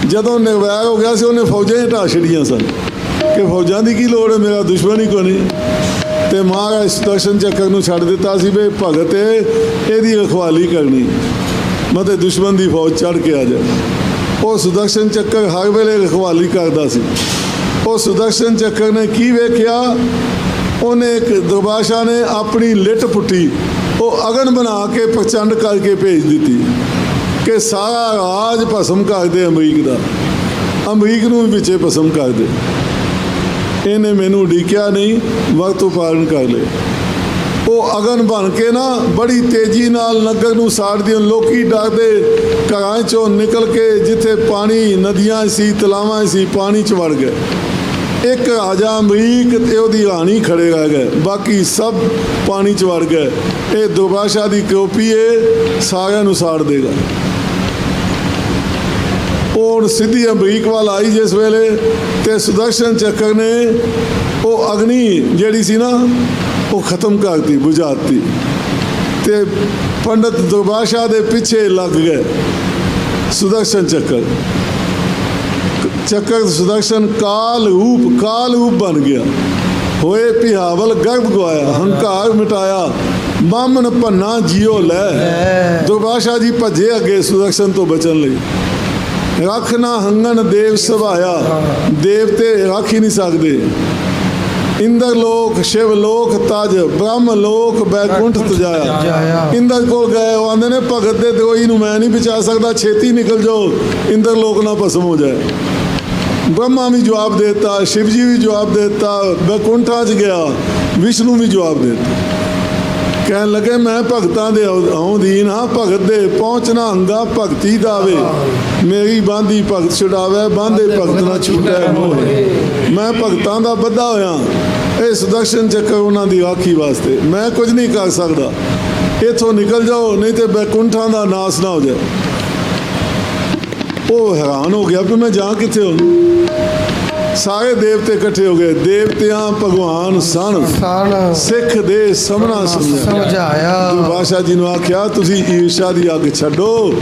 ਜਦੋਂ ਨਿਰਵੈਰ ਹੋ ਗਿਆ ਸੀ, ਉਹਨੇ ਫੌਜਾਂ ਢਾਹ ਛੱਡੀਆਂ ਸਨ ਕਿ ਫੌਜਾਂ ਦੀ ਕੀ ਲੋੜ ਹੈ, ਮੇਰਾ ਦੁਸ਼ਮਣ ਹੀ ਕੋਈ ਨਹੀਂ। ਤੇ ਮਹਾਰਾਜ ਸੁਦਰਸ਼ਨ ਚੱਕਰ ਨੂੰ ਛੱਡ ਦਿੱਤਾ ਸੀ ਵੀ ਭਗਤ ਇਹਦੀ ਰਖਵਾਲੀ ਕਰਨੀ, ਮਤਲਬ ਦੁਸ਼ਮਣ ਦੀ ਫੌਜ ਚੜ੍ਹ ਕੇ ਆ ਜਾਏ। ਉਹ ਸੁਦਰਸ਼ਨ ਚੱਕਰ ਹਰ ਵੇਲੇ ਰਖਵਾਲੀ ਕਰਦਾ ਸੀ। ਉਹ ਸੁਦਰਸ਼ਨ ਚੱਕਰ ਨੇ ਕੀ ਵੇਖਿਆ, ਉਹਨੇ ਇੱਕ ਦੁਰਬਾਸ਼ਾ ਨੇ ਆਪਣੀ ਲਿਟ ਪੁੱਟੀ, ਉਹ ਉਹ ਅਗਨ ਬਣਾ ਕੇ ਪ੍ਰਚੰਡ ਕਰਕੇ ਭੇਜ ਦਿੱਤੀ ਕਿ ਸਾਰਾ ਰਾਜ ਭਸਮ ਕਰ ਦੇ ਅਮਰੀਕ ਦਾ, ਅਮਰੀਕ ਨੂੰ ਵੀ ਵਿੱਚੇ ਭਸਮ ਕਰ ਦੇ। ਇਹਨੇ ਮੈਨੂੰ ਉਡੀਕਿਆ ਨਹੀਂ, ਵਕਤ ਉਪਾਰਨ ਕਰ ਲਏ। ਉਹ ਅਗਨ ਬਣ ਕੇ ਨਾ ਬੜੀ ਤੇਜ਼ੀ ਨਾਲ ਨਗਰ ਨੂੰ ਸਾੜਦੀ, ਲੋਕੀ ਡਰਦੇ ਘਰਾਂ 'ਚੋਂ ਨਿਕਲ ਕੇ ਜਿੱਥੇ ਪਾਣੀ ਨਦੀਆਂ ਸੀ ਤਲਾਵਾਂ ਸੀ ਪਾਣੀ 'ਚ ਵੜ ਗਏ। ਇੱਕ ਰਾਜਾ ਅਮਰੀਕ ਤੇ ਉਹਦੀ ਰਾਣੀ ਖੜੇ ਰਹਿ ਗਏ, ਬਾਕੀ ਸਭ ਪਾਣੀ 'ਚ ਵੜ ਗਏ। ਇਹ ਦੁਰਭਾਸ਼ਾ ਦੀ ਕਰੋਪੀ ਏ, ਸਾਰਿਆਂ ਨੂੰ ਸਾੜ ਦੇਗਾ। ਉਹ ਸਿੱਧੀ ਅਮਰੀਕ ਵੱਲ ਆਈ ਜਿਸ ਵੇਲੇ, ਤੇ ਸੁਦਰਸ਼ਨ ਚੱਕਰ ਨੇ ਉਹ ਅਗਨੀ ਜਿਹੜੀ ਸੀ ਨਾ ਉਹ ਖਤਮ ਕਰਤੀ, ਬੁਝਾਤੀ, ਤੇ ਪੰਡਤ ਦੁਰਭਾਸ਼ਾ ਦੇ ਪਿੱਛੇ ਲੱਗ ਗਏ। ਸੁਦਰਸ਼ਨ ਚੱਕਰ ਸੁਦਰਸ਼ਨ ਕਾਲ ਰੂਪ ਬਣ ਗਿਆ। ਹੋਏ ਪਿਹਾਵਲ ਗਰਭ ਗਵਾਇਆ, ਹੰਕਾਰ ਮਿਟਾਇਆ, ਬਾਮਨ ਭੰਨਾ ਜਿਉ ਲੈ। ਦੁਰਭਾਸ਼ਾ ਜੀ ਭੱਜੇ ਅੱਗੇ ਸੁਦਰਸ਼ਨ ਤੋਂ ਬਚਣ ਲਈ। ਰੱਖ ਨਾ ਹੰਗਣ ਦੇਵ ਸਭਾਇਆ, ਦੇਵਤੇ ਰੱਖ ਹੀ ਨਹੀਂ ਸਕਦੇ। ਇੰਦਰ ਲੋਕ ਸ਼ਿਵ ਲੋਕ ਤਜ, ਬ੍ਰਹਮ ਲੋਕ ਬੈਕੁੰਠ ਤਜਾਇਆ। ਇੰਦਰ ਕੋਲ ਗਏ, ਉਹ ਆਂਦੇ ਨੇ ਭਗਤ ਦੇ ਦਰੋਹੀ ਨੂੰ ਮੈਂ ਨਹੀਂ ਬਚਾ ਸਕਦਾ, ਛੇਤੀ ਨਿਕਲ ਜਾਓ, ਇੰਦਰ ਲੋਕ ਨਾ ਭਸਮ ਹੋ ਜਾਏ। ਬ੍ਰਹਮਾ ਵੀ ਜਵਾਬ ਦੇਤਾ, ਸ਼ਿਵ ਜੀ ਵੀ ਜਵਾਬ ਦੇਤਾ, ਬੈਕੁੰਠਾਂ 'ਚ ਗਿਆ, ਵਿਸ਼ਨੂੰ ਵੀ ਜਵਾਬ ਦੇਤਾ। ਕਹਿਣ ਲੱਗੇ ਮੈਂ ਭਗਤਾਂ ਦੇ ਅਧੀਨ ਹਾਂ, ਭਗਤ ਦੇ ਪਹੁੰਚਣਾ ਹੰਗਾ ਭਗਤੀ ਦਾਵੇ। ਮੇਰੀ ਬਾਂਦੀ ਭਗਤ ਛੁਡਾਵੇ, ਬਾਂਦੇ ਭਗਤ ਨਾ ਛੁਟੈ ਮੋਹੇ। ਮੈਂ ਭਗਤਾਂ ਦਾ ਬੱਧਾ ਹੋਇਆ। ਇਹ ਸੁਦਰਸ਼ਨ ਚੱਕਰ ਉਹਨਾਂ ਦੀ ਰਾਖੀ ਵਾਸਤੇ। ਮੈਂ ਕੁਝ ਨਹੀਂ ਕਰ ਸਕਦਾ, ਇੱਥੋਂ ਨਿਕਲ ਜਾਓ, ਨਹੀਂ ਤੇ ਬੈਕੁੰਠਾਂ ਦਾ ਨਾਸ ਨਾ ਹੋ ਜਾਏ। ਉਹ ਹੈਰਾਨ ਹੋ ਗਿਆ ਵੀ ਮੈਂ ਜਾ ਕਿੱਥੇ ਹੁਣ। ਸਾਰੇ ਦੇਵਤੇ ਇਕੱਠੇ ਹੋ ਗਏ। ਦੇਵਤਿਆਂ ਭਗਵਾਨ ਸਨ, ਸਿੱਖ ਦੇ ਸਮਣਾ ਸਮਝਾਇਆ। ਦੁਰਭਾਸ਼ਾ ਜੀ ਨੂੰ ਆਖਿਆ ਤੁਸੀਂ ਈਰਸ਼ਾ ਦੀ ਅੱਗ ਛੱਡੋ,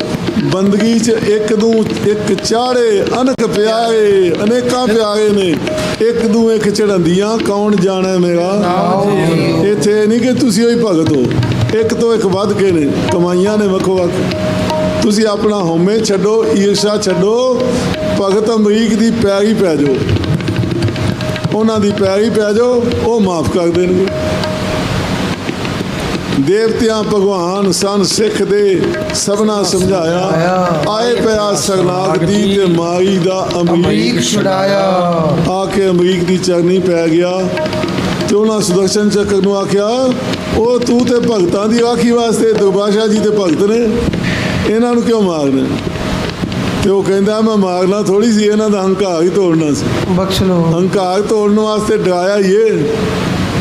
ਬੰਦਗੀ 'ਚ ਇੱਕ ਨੂੰ ਇੱਕ ਚਾੜੇ, ਅਨਕ ਪਿਆਰੇ ਅਨੇਕਾਂ ਪਿਆਰੇ ਨੇ, ਇੱਕ ਨੂੰ ਇੱਕ ਚੜ੍ਹੰਦੀਆਂ ਕੌਣ ਜਾਣੇ ਮੇਰਾ। ਇੱਥੇ ਨਹੀਂ ਕਿ ਤੁਸੀਂ ਉਹੀ ਭਗਤ ਹੋ, ਇੱਕ ਤੋਂ ਇੱਕ ਵੱਧ ਕੇ ਨੇ, ਕਮਾਈਆਂ ਨੇ ਵੱਖੋ ਵੱਖ। ਤੁਸੀਂ ਆਪਣਾ ਹਉਮੈ ਛੱਡੋ, ਈਰਸ਼ਾ ਛੱਡੋ, ਭਗਤ ਅਮਰੀਕ ਦੀ ਪੈਰੀ ਪੈ ਜਾਓ, ਉਹਨਾਂ ਦੀ ਪੈਰੀ ਪੈ ਜਾਓ, ਉਹ ਮਾਫ ਕਰ ਦੇਣਗੇ। ਦੇਵਤਿਆਂ ਭਗਵਾਨ ਸਨ, ਸਿੱਖ ਦੇ ਸਭਨਾ ਸਮਝਾਇਆ। ਆਏ ਪਿਆ ਸਰਨਾਗ ਦੀ ਤੇ ਮਾਰੀ ਦਾ ਅਮਰੀਕ ਛੁਡਾਇਆ। ਆ ਕੇ ਅਮਰੀਕ ਦੀ ਚਰਨੀ ਪੈ ਗਿਆ ਤੇ ਉਹਨਾਂ ਸੁਦਰਸ਼ਨ ਚੱਕਰ ਨੂੰ ਆਖਿਆ ਉਹ ਤੂੰ ਤੇ ਭਗਤਾਂ ਦੀ ਰਾਖੀ ਵਾਸਤੇ, ਦੁਰਭਾਸ਼ਾ ਜੀ ਤੇ ਭਗਤ ਨੇ, ਇਹਨਾਂ ਨੂੰ ਕਿਉਂ ਮਾਰਨਾ। ਤੇ ਉਹ ਕਹਿੰਦਾ ਮੈਂ ਮਾਰਨਾ ਥੋੜੀ ਸੀ, ਇਹਨਾਂ ਦਾ ਹੰਕਾਰ ਹੀ ਤੋੜਨਾ ਸੀ। ਬਖਸ਼ ਲੋ। ਹੰਕਾਰ ਤੋੜਨ ਵਾਸਤੇ ਡਰਾਇਆ ਇਹ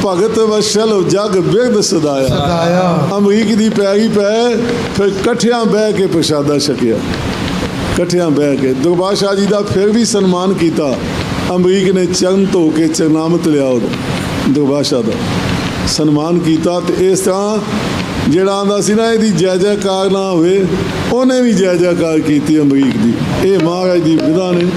ਭਗਤ ਵਸ਼ਲ ਜਗ ਬਿਰਧ ਸਦਾਇਆ। ਅਮਰੀਕ ਦੀ ਪੈਰੀ ਪੈ, ਫਿਰ ਇਕੱਠਿਆਂ ਬਹਿ ਕੇ ਪ੍ਰਸ਼ਾਦਾ ਛਕਿਆ। ਇਕੱਠਿਆਂ ਬਹਿ ਕੇ ਦੁਰਭਾਸ਼ਾ ਜੀ ਦਾ ਫਿਰ ਵੀ ਸਨਮਾਨ ਕੀਤਾ। ਅਮਰੀਕ ਨੇ ਚਰਨ ਧੋ ਕੇ ਚਰਨਾਮਤ ਲਿਆ, ਉਹਦਾ ਦੁਰਭਾਸ਼ਾ ਦਾ ਸਨਮਾਨ ਕੀਤਾ। ਤੇ ਇਸ ਤਰ੍ਹਾਂ ਜਿਹੜਾ ਆਂਦਾ ਸੀ ਨਾ ਇਹਦੀ ਜੈ ਜੈਕਾਰ ਨਾ ਹੋਵੇ, ਉਹਨੇ ਵੀ ਜੈ ਜੈਕਾਰ ਕੀਤੀ ਅਮਰੀਕ ਦੀ। ਇਹ ਮਹਾਰਾਜ ਦੀ ਵਿਧਾ ਨੇ।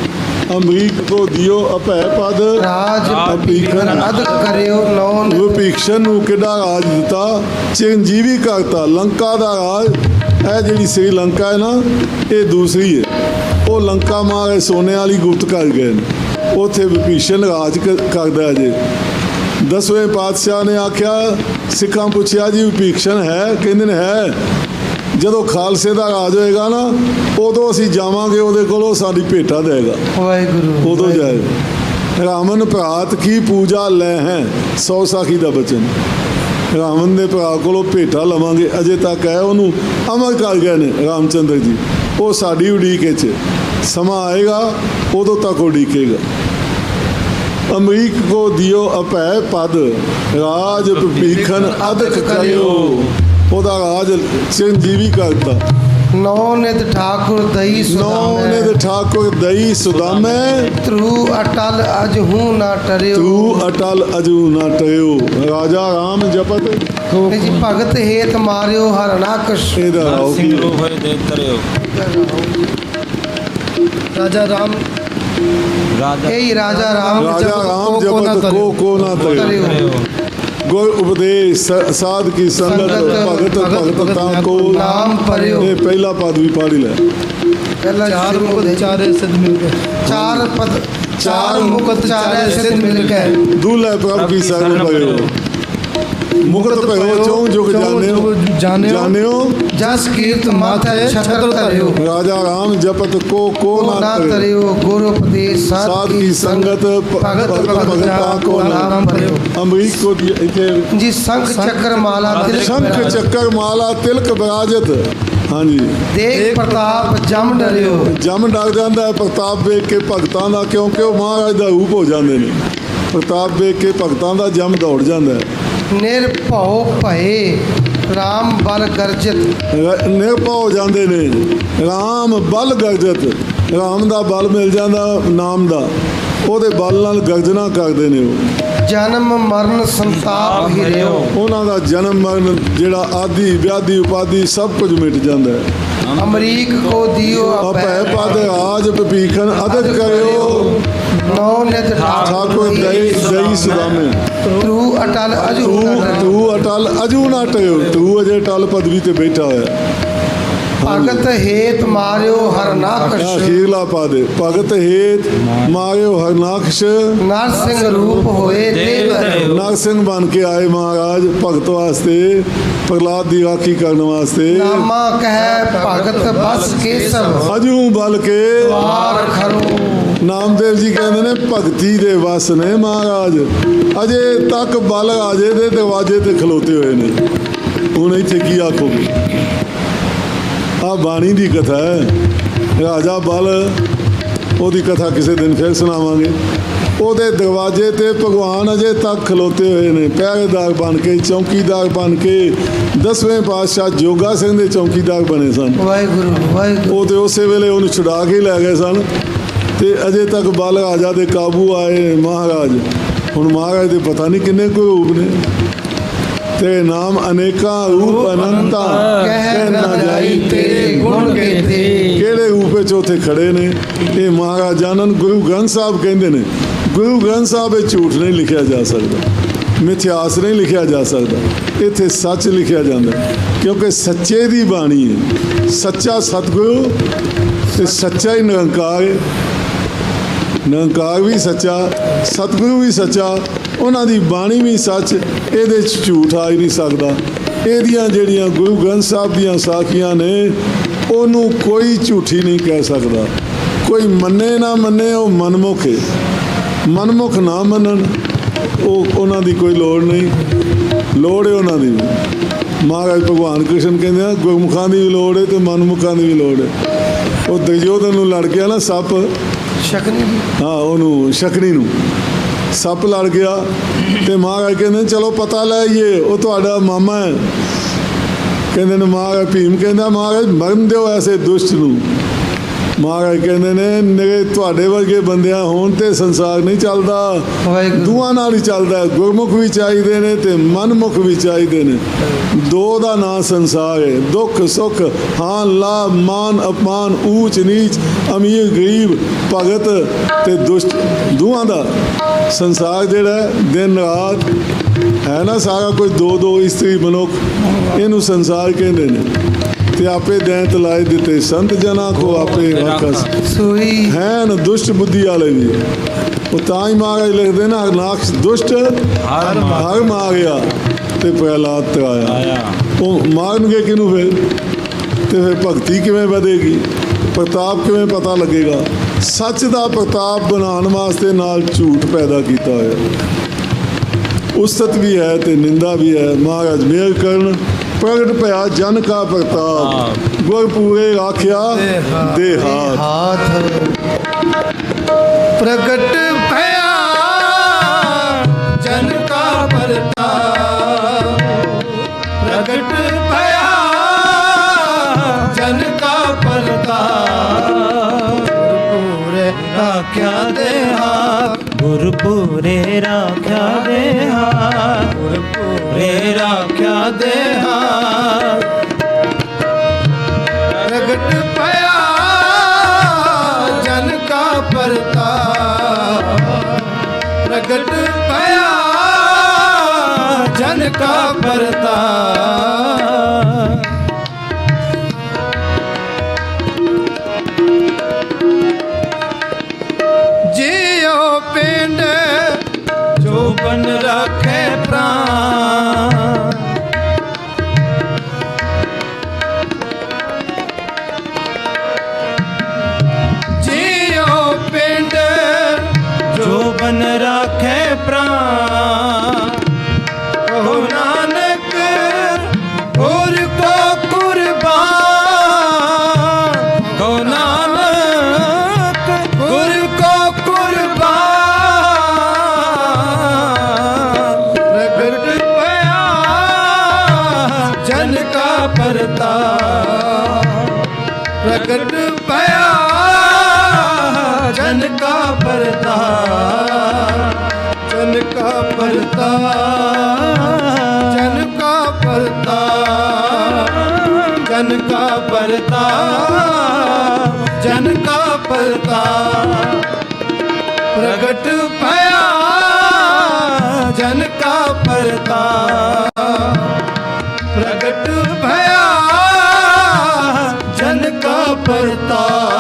ਅਮਰੀਕ ਕੋ ਦਿਓ ਅਭੈ ਪਦ, ਰਾਜ ਅਭੀਖਨ ਅਦਕ ਕਰਿਓ ਲੋਨ। ਵਿਭੀਖਣ ਨੂੰ ਕਿਹੜਾ ਰਾਜ ਦਿੱਤਾ, ਚਿਰੰਜੀਵੀ ਕਰਤਾ। ਲੰਕਾ ਦਾ ਰਾਜ, ਇਹ ਜਿਹੜੀ ਸ੍ਰੀ ਲੰਕਾ ਹੈ ਨਾ, ਇਹ ਦੂਸਰੀ ਹੈ। ਉਹ ਲੰਕਾ ਮਹਾਰਾਜ ਸੋਨੇ ਵਾਲੀ ਗੁਪਤ ਕਰ ਗਏ ਨੇ, ਉੱਥੇ ਵਿਭੀਸ਼ਣ ਰਾਜ ਕਰਦਾ ਜੇ। 10ਵੇਂ ਪਾਤਸ਼ਾਹ ਨੇ ਆਖਿਆ, ਸਿੱਖਾਂ ਪੁੱਛਿਆ ਜੀ ਵਿਭੀਸ਼ਣ ਹੈ? ਕਹਿੰਦੇ ਨੇ ਹੈ। ਜਦੋਂ ਖਾਲਸੇ ਦਾ ਰਾਜ ਹੋਏਗਾ ਨਾ, ਉਦੋਂ ਅਸੀਂ ਜਾਵਾਂਗੇ ਉਹਦੇ ਕੋਲ, ਉਹ ਸਾਡੀ ਭੇਟਾ ਦੇਗਾ। ਵਾਹਿਗੁਰੂ ਉਦੋਂ ਜਾਏਗਾ। ਰਾਮਨ ਭਰਾਤ ਕੀ ਪੂਜਾ ਲੈ ਹੈ, 100 ਸਾਖੀ ਦਾ ਬਚਨ। ਰਾਵਣ ਦੇ ਭਰਾ ਕੋਲੋਂ ਭੇਟਾ ਲਵਾਂਗੇ। ਅਜੇ ਤੱਕ ਹੈ ਉਹਨੂੰ ਅਮਰ ਕਰ ਗਏ ਨੇ ਰਾਮਚੰਦਰ ਜੀ। ਉਹ ਸਾਡੀ ਉਡੀਕ 'ਚ ਸਮਾਂ ਆਏਗਾ, ਉਦੋਂ ਤੱਕ ਉਡੀਕੇਗਾ। ਅਮਰੀਕ ਕੋ ਦਿਓ ਅਭੈ ਪਦ, ਰਾਜ ਭੀਖਨ ਅਦਕ ਕਰਿਓ। ਉਹਦਾ ਰਾਜ ਚਿਰੰਜੀਵੀ ਕਰਤਾ। ਨੌ ਨਿਤ ਠਾਕੁਰ ਦਈ ਸੁਦਾਮੈ, ਨੌ ਨਿਤ ਠਾਕੁਰ ਦਈ ਸੁਦਾਮੈ। ਤਰੂ ਅਟਲ ਅਜਹੂ ਨਾ ਟਰਿਓ, ਤਰੂ ਅਟਲ ਅਜੂ ਨਾ ਟਰਿਓ। ਰਾਜਾ ਰਾਮ ਜਪਤ ਜੀ ਭਗਤ ਹੇਤ ਮਾਰਿਓ ਹਰਨਾਕਸ਼। ਇਹਦਾ ਰਾਉ ਕੀ ਹੋਏ ਦੇ ਤਰਿਓ। ਰਾਜਾ ਰਾਮ ਇਹ ਰਾਜਾ ਰਾਮ ਜਪਤ ਕੋ ਨਾ ਤਰਿਓ। ਗੁਰ ਉਪਦੇਸ਼ ਸਾਧ ਕੀ ਸੰਗਤ, ਭਗਤ ਭਗਤ ਤਾਂ ਕੋ ਨਾਮ ਪਰਿਓ। ਇਹ ਪਹਿਲਾ ਪਦ ਵੀ ਪੜ੍ਹ ਲੈ। ਪਹਿਲਾ ਚਾਰ ਮੁਕਤ ਚਾਰੇ ਸਿੱਧ ਮਿਲ ਕੇ, ਚਾਰ ਪਦ ਚਾਰ ਮੁਕਤ ਚਾਰੇ ਸਿੱਧ ਮਿਲ ਕੇ, ਦੁਲੇ ਪ੍ਰਭ ਕੀ ਸ਼ਰਨ ਪਰਿਓ। मुकत भयो चौं जुग जानियो जानियो जस कीर्त माथे छत्र धरियो राजा राम जपत को ना करे तरियो गुरुपदेश साध की संगत भगत भगता को नाम भरियो अमरीक को इथे जी शंख चक्र माला तिलक शंख विराज। चक्कर माला तिलक विराजत हाँ जी देख प्रताप जम डरियो जम डर ਜਾਂਦਾ ਹੈ ਪ੍ਰਤਾਪ ਵੇਖ ਕੇ ਭਗਤਾਂ ਦਾ ਕਿਉਂਕਿ ਉਹ ਮਹਾਰਾਜ ਦਾ ਰੂਪ ਹੋ ਜਾਂਦੇ ਨੇ ਪ੍ਰਤਾਪ ਵੇਖ ਕੇ ਭਗਤਾਂ ਦਾ ਜਮ ਦੌੜ ਜਾਂਦਾ ਹੈ ਨਿਰਭਉ ਭਏ ਰਾਮ ਬਲ ਗਰਜਤ ਨਿਰਭਉ ਹੋ ਜਾਂਦੇ ਨੇ ਰਾਮ ਬਲ ਗਰਜਤ ਰਾਮ ਦਾ ਬਲ ਮਿਲ ਜਾਂਦਾ ਨਾਮ ਦਾ ਉਹਦੇ ਬਲ ਨਾਲ ਗਰਜਨਾ ਕਰਦੇ ਨੇ ਉਹ ਜਨਮ ਮਰਨ ਸੰਤਾਪ ਹੀ ਰਿਓ ਉਹਨਾਂ ਦਾ ਜਨਮ ਮਰਨ ਜਿਹੜਾ ਆਦਿ ਵਿਆਧੀ ਉਪਾਧੀ ਸਭ ਕੁਝ ਮਿਟ ਜਾਂਦਾ ਹੈ ਅਮਰੀਕ ਕੋ ਦਿਓ ਆਪੈ ਪਦ ਰਾਜ ਭੀਖਨ ਅਦਦ ਕਰਿਓ ਨੌ ਨਿਤ ਠਾਕੁਰ ਦਈ ਸਦਾਮੇ ਤੂ ਅਟਲ ਅਜੂ ਤੂੰ ਅਟਲ ਅਜੂ ਨਾ ਟਿਓ ਤੂੰ ਅਜੇ ਟਲ ਪਦਵੀ ਤੇ ਬੈਠਾ ਹੋਇਆ ਭਗਤ ਹੇਤ ਮਾਰਿਓ ਹਰਨਾਕਸ਼ ਅਖੀਰਲਾ ਪਦ ਭਗਤ ਹੇਤ ਮਾਰਿਓ ਹਰਨਾਕਸ਼ ਨਰ ਸਿੰਘ ਰੂਪ ਹੋਏ ਦੇਵ ਧਰਿਓ ਨਰਸਿੰਘ ਬਣ ਕੇ ਆਏ ਮਹਾਰਾਜ ਭਗਤ ਵਾਸਤੇ ਪ੍ਰਹਲਾਦ ਦੀ ਰਾਖੀ ਕਰਨ ਵਾਸਤੇ ਨਾਮਾ ਕਹਿ ਭਗਤ ਬਸ ਕੇਸਵ ਅਜੂ ਬਲ ਕੇ ਵਾਰ ਖਰੋ ਨਾਮਦੇਵ ਜੀ ਕਹਿੰਦੇ ਨੇ ਭਗਤੀ ਦੇ ਵਸ ਨੇ ਮਹਾਰਾਜ ਅਜੇ ਤੱਕ ਬਲ ਰਾਜੇ ਦੇ ਦਰਵਾਜ਼ੇ ਤੇ ਖਲੋਤੇ ਹੋਏ ਨੇ ਹੁਣ ਇੱਥੇ ਕੀ ਆਖੋਗੇ ਆ ਬਾਣੀ ਦੀ ਕਥਾ ਹੈ ਰਾਜਾ ਬਲ ਉਹਦੀ ਕਥਾ ਕਿਸੇ ਦਿਨ ਫਿਰ ਸੁਣਾਵਾਂਗੇ ਉਹਦੇ ਦਰਵਾਜ਼ੇ ਤੇ ਭਗਵਾਨ ਅਜੇ ਤੱਕ ਖਲੋਤੇ ਹੋਏ ਨੇ ਪਹਿਰੇਦਾਰ ਬਣ ਕੇ ਚੌਕੀਦਾਰ ਬਣ ਕੇ 10ਵੇਂ ਪਾਤਸ਼ਾਹ ਜੋਗਾ ਸਿੰਘ ਦੇ ਚੌਕੀਦਾਰ ਬਣੇ ਸਨ ਵਾਹਿਗੁਰੂ ਵਾਹਿਗੁਰੂ ਉਹ ਤੇ ਉਸੇ ਵੇਲੇ ਉਹਨੂੰ ਛੁਡਾ ਕੇ ਲੈ ਗਏ ਸਨ ਤੇ ਅਜੇ ਤੱਕ ਬਲ ਰਾਜਾ ਦੇ ਕਾਬੂ ਆਏ ਮਹਾਰਾਜ ਹੁਣ ਮਹਾਰਾਜ ਦੇ ਪਤਾ ਨਹੀਂ ਕਿੰਨੇ ਕੁ ਰੂਪ ਨੇ ਤੇ ਨਾਮ ਅਨੇਕਾਂ ਰੂਪ ਅਨੰਤਾ ਕਹਿ ਨਾ ਜਾਈ ਤੇਰੇ ਗੁਣ ਕੇਤੇ ਕਿਹੜੇ ਰੂਪ ਵਿੱਚ ਉੱਥੇ ਖੜੇ ਨੇ ਇਹ ਮਹਾਰਾਜ ਜਾਨਨ ਗੁਰੂ ਗ੍ਰੰਥ ਸਾਹਿਬ ਕਹਿੰਦੇ ਨੇ ਗੁਰੂ ਗ੍ਰੰਥ ਸਾਹਿਬ ਵਿੱਚ ਝੂਠ ਨਹੀਂ ਲਿਖਿਆ ਜਾ ਸਕਦਾ ਮਿਥਿਆਸ ਨਹੀਂ ਲਿਖਿਆ ਜਾ ਸਕਦਾ ਇੱਥੇ ਸੱਚ ਲਿਖਿਆ ਜਾਂਦਾ ਕਿਉਂਕਿ ਸੱਚੇ ਦੀ ਬਾਣੀ ਹੈ ਸੱਚਾ ਸਤਿਗੁਰੂ ਤੇ ਸੱਚਾ ਹੀ ਨਿਰੰਕਾਰ ਹੈ ਨਿਰੰਕਾਰ ਵੀ ਸੱਚਾ ਸਤਿਗੁਰੂ ਵੀ ਸੱਚਾ ਉਹਨਾਂ ਦੀ ਬਾਣੀ ਵੀ ਸੱਚ ਇਹਦੇ 'ਚ ਝੂਠ ਆ ਹੀ ਨਹੀਂ ਸਕਦਾ ਇਹਦੀਆਂ ਜਿਹੜੀਆਂ ਗੁਰੂ ਗ੍ਰੰਥ ਸਾਹਿਬ ਦੀਆਂ ਸਾਖੀਆਂ ਨੇ ਉਹਨੂੰ ਕੋਈ ਝੂਠੀ ਨਹੀਂ ਕਹਿ ਸਕਦਾ ਕੋਈ ਮੰਨੇ ਨਾ ਮੰਨੇ ਉਹ ਮਨਮੁਖ ਹੈ ਮਨਮੁਖ ਨਾ ਮੰਨਣ ਉਹ ਉਹਨਾਂ ਦੀ ਕੋਈ ਲੋੜ ਨਹੀਂ ਲੋੜ ਹੈ ਉਹਨਾਂ ਦੀ ਮਹਾਰਾਜ ਭਗਵਾਨ ਕ੍ਰਿਸ਼ਨ ਕਹਿੰਦੇ ਆ ਗੁਰਮੁਖਾਂ ਦੀ ਵੀ ਲੋੜ ਹੈ ਤੇ ਮਨਮੁਖਾਂ ਦੀ ਵੀ ਲੋੜ ਹੈ ਉਹ ਦੁਰਯੋਧਨ ਨੂੰ ਲੜ ਗਿਆ ਨਾ ਸੱਪ ਸ਼ਕਨੀ ਹਾਂ ਉਹਨੂੰ ਸ਼ਕਨੀ ਨੂੰ ਸੱਪ ਲੜ ਗਿਆ ਤੇ ਮਹਾਰਾਜ ਕਹਿੰਦੇ ਚਲੋ ਪਤਾ ਲੈ ਆਈਏ ਉਹ ਤੁਹਾਡਾ ਮਾਮਾ ਹੈ ਕਹਿੰਦੇ ਨੇ ਮਹਾਰਾਜ ਭੀਮ ਕਹਿੰਦਾ ਮਹਾਰਾਜ ਮਰਨ ਦਿਓ ਐਸੇ ਦੁਸ਼ਟ ਨੂੰ ਮਹਾਰਾਜ ਕਹਿੰਦੇ ਨੇ ਮੇਰੇ ਤੁਹਾਡੇ ਵਰਗੇ ਬੰਦਿਆਂ ਹੋਣ ਤੇ ਸੰਸਾਰ ਨਹੀਂ ਚੱਲਦਾ ਦੋਵਾਂ ਨਾਲ ਹੀ ਚੱਲਦਾ ਗੁਰਮੁਖ ਵੀ ਚਾਹੀਦੇ ਨੇ ਤੇ ਮਨਮੁਖ ਵੀ ਚਾਹੀਦੇ ਨੇ ਦੋ ਦਾ ਨਾਂ ਸੰਸਾਰ ਹੈ ਦੁੱਖ ਸੁੱਖ ਹਾਂ ਲਾਭ ਮਾਨ ਅਪਮਾਨ ਊਚ ਨੀਚ ਅਮੀਰ ਗਰੀਬ ਭਗਤ ਤੇ ਦੁਸ਼ਟ ਦੋਵਾਂ ਦਾ ਸੰਸਾਰ ਜਿਹੜਾ ਦਿਨ ਰਾਤ ਹੈ ਨਾ ਸਾਰਾ ਕੁਝ ਦੋ ਇਸਤਰੀ ਮਨੁੱਖ ਇਹਨੂੰ ਸੰਸਾਰ ਕਹਿੰਦੇ ਨੇ ਤੇ ਆਪੇ ਦੈਂਤ ਲਾਏ ਦਿੱਤੇ ਸੰਤ ਜਨਾਂ ਕੋ ਆਪੇ ਰਾਖਸ ਸੋਈ ਹੈਨ ਦੁਸ਼ਟ ਬੁੱਧੀ ਵਾਲੇ ਵੀ ਉਹ ਤਾਂ ਹੀ ਮਹਾਰਾਜ ਲਿਖਦੇ ਨਾ ਹਰਨਾਕਸ਼ ਦੁਸ਼ਟ ਹਰ ਮਾਰਿਆ ਤੇ ਪ੍ਰਹਲਾਦ ਤਰਾਇਆ ਉਹ ਮਾਰਨਗੇ ਕਿਹਨੂੰ ਫਿਰ ਤੇ ਫਿਰ ਭਗਤੀ ਕਿਵੇਂ ਵਧੇਗੀ ਪ੍ਰਤਾਪ ਕਿਵੇਂ ਪਤਾ ਲੱਗੇਗਾ ਸੱਚ ਦਾ ਪ੍ਰਤਾਪ ਬਣਾਉਣ ਵਾਸਤੇ ਨਾਲ ਝੂਠ ਪੈਦਾ ਕੀਤਾ ਹੋਇਆ ਉਸਤਤ ਵੀ ਹੈ ਤੇ ਨਿੰਦਾ ਵੀ ਹੈ ਮਹਾਰਾਜ ਮਿਹਰ ਕਰਨ ਪ੍ਰਗਟ ਭਇਆ ਜਨ ਕਾ ਪ੍ਰਤਾਪ ਗੁਰ ਪੂਰੇ ਰਾਖਿਆ ਦੇ ਹਾਥ ਪ੍ਰਗਟ ਭਇਆ ਜਨ ਕਾ ਪ੍ਰਤਾਪ ਪ੍ਰਗਟ ਭਇਆ ਜਨ ਕਾ ਪ੍ਰਤਾਪ ਪੂਰੇ ਰਾਖਿਆ ਦੇ ਹਾਥ ਗੁਰਪੂਰੇ ਰਾਖਿਆ ਦੇ ਹਾਥ ਗੁਰਪੂਰੇ ਰਾਖਿਆ ਦੇ ਹਾਥ ਪ੍ਰਗਟ ਭਇਆ ਜਨ ਕਾ ਪ੍ਰਤਾਪ ਪ੍ਰਗਟ ਭਇਆ ਜਨ ਕਾ ਪ੍ਰਤਾਪ ਜਿਉ ਪਿੰਡ ਜੋ ਬਨ ਰੱਖੇ ਪ੍ਰਾਨ प्रगट भया जन का परताप, जन का परताप, जन का परताप, जन का परताप, जन का परताप। प्रगट भया जन का परताप, प्रगट भया जन का परताप,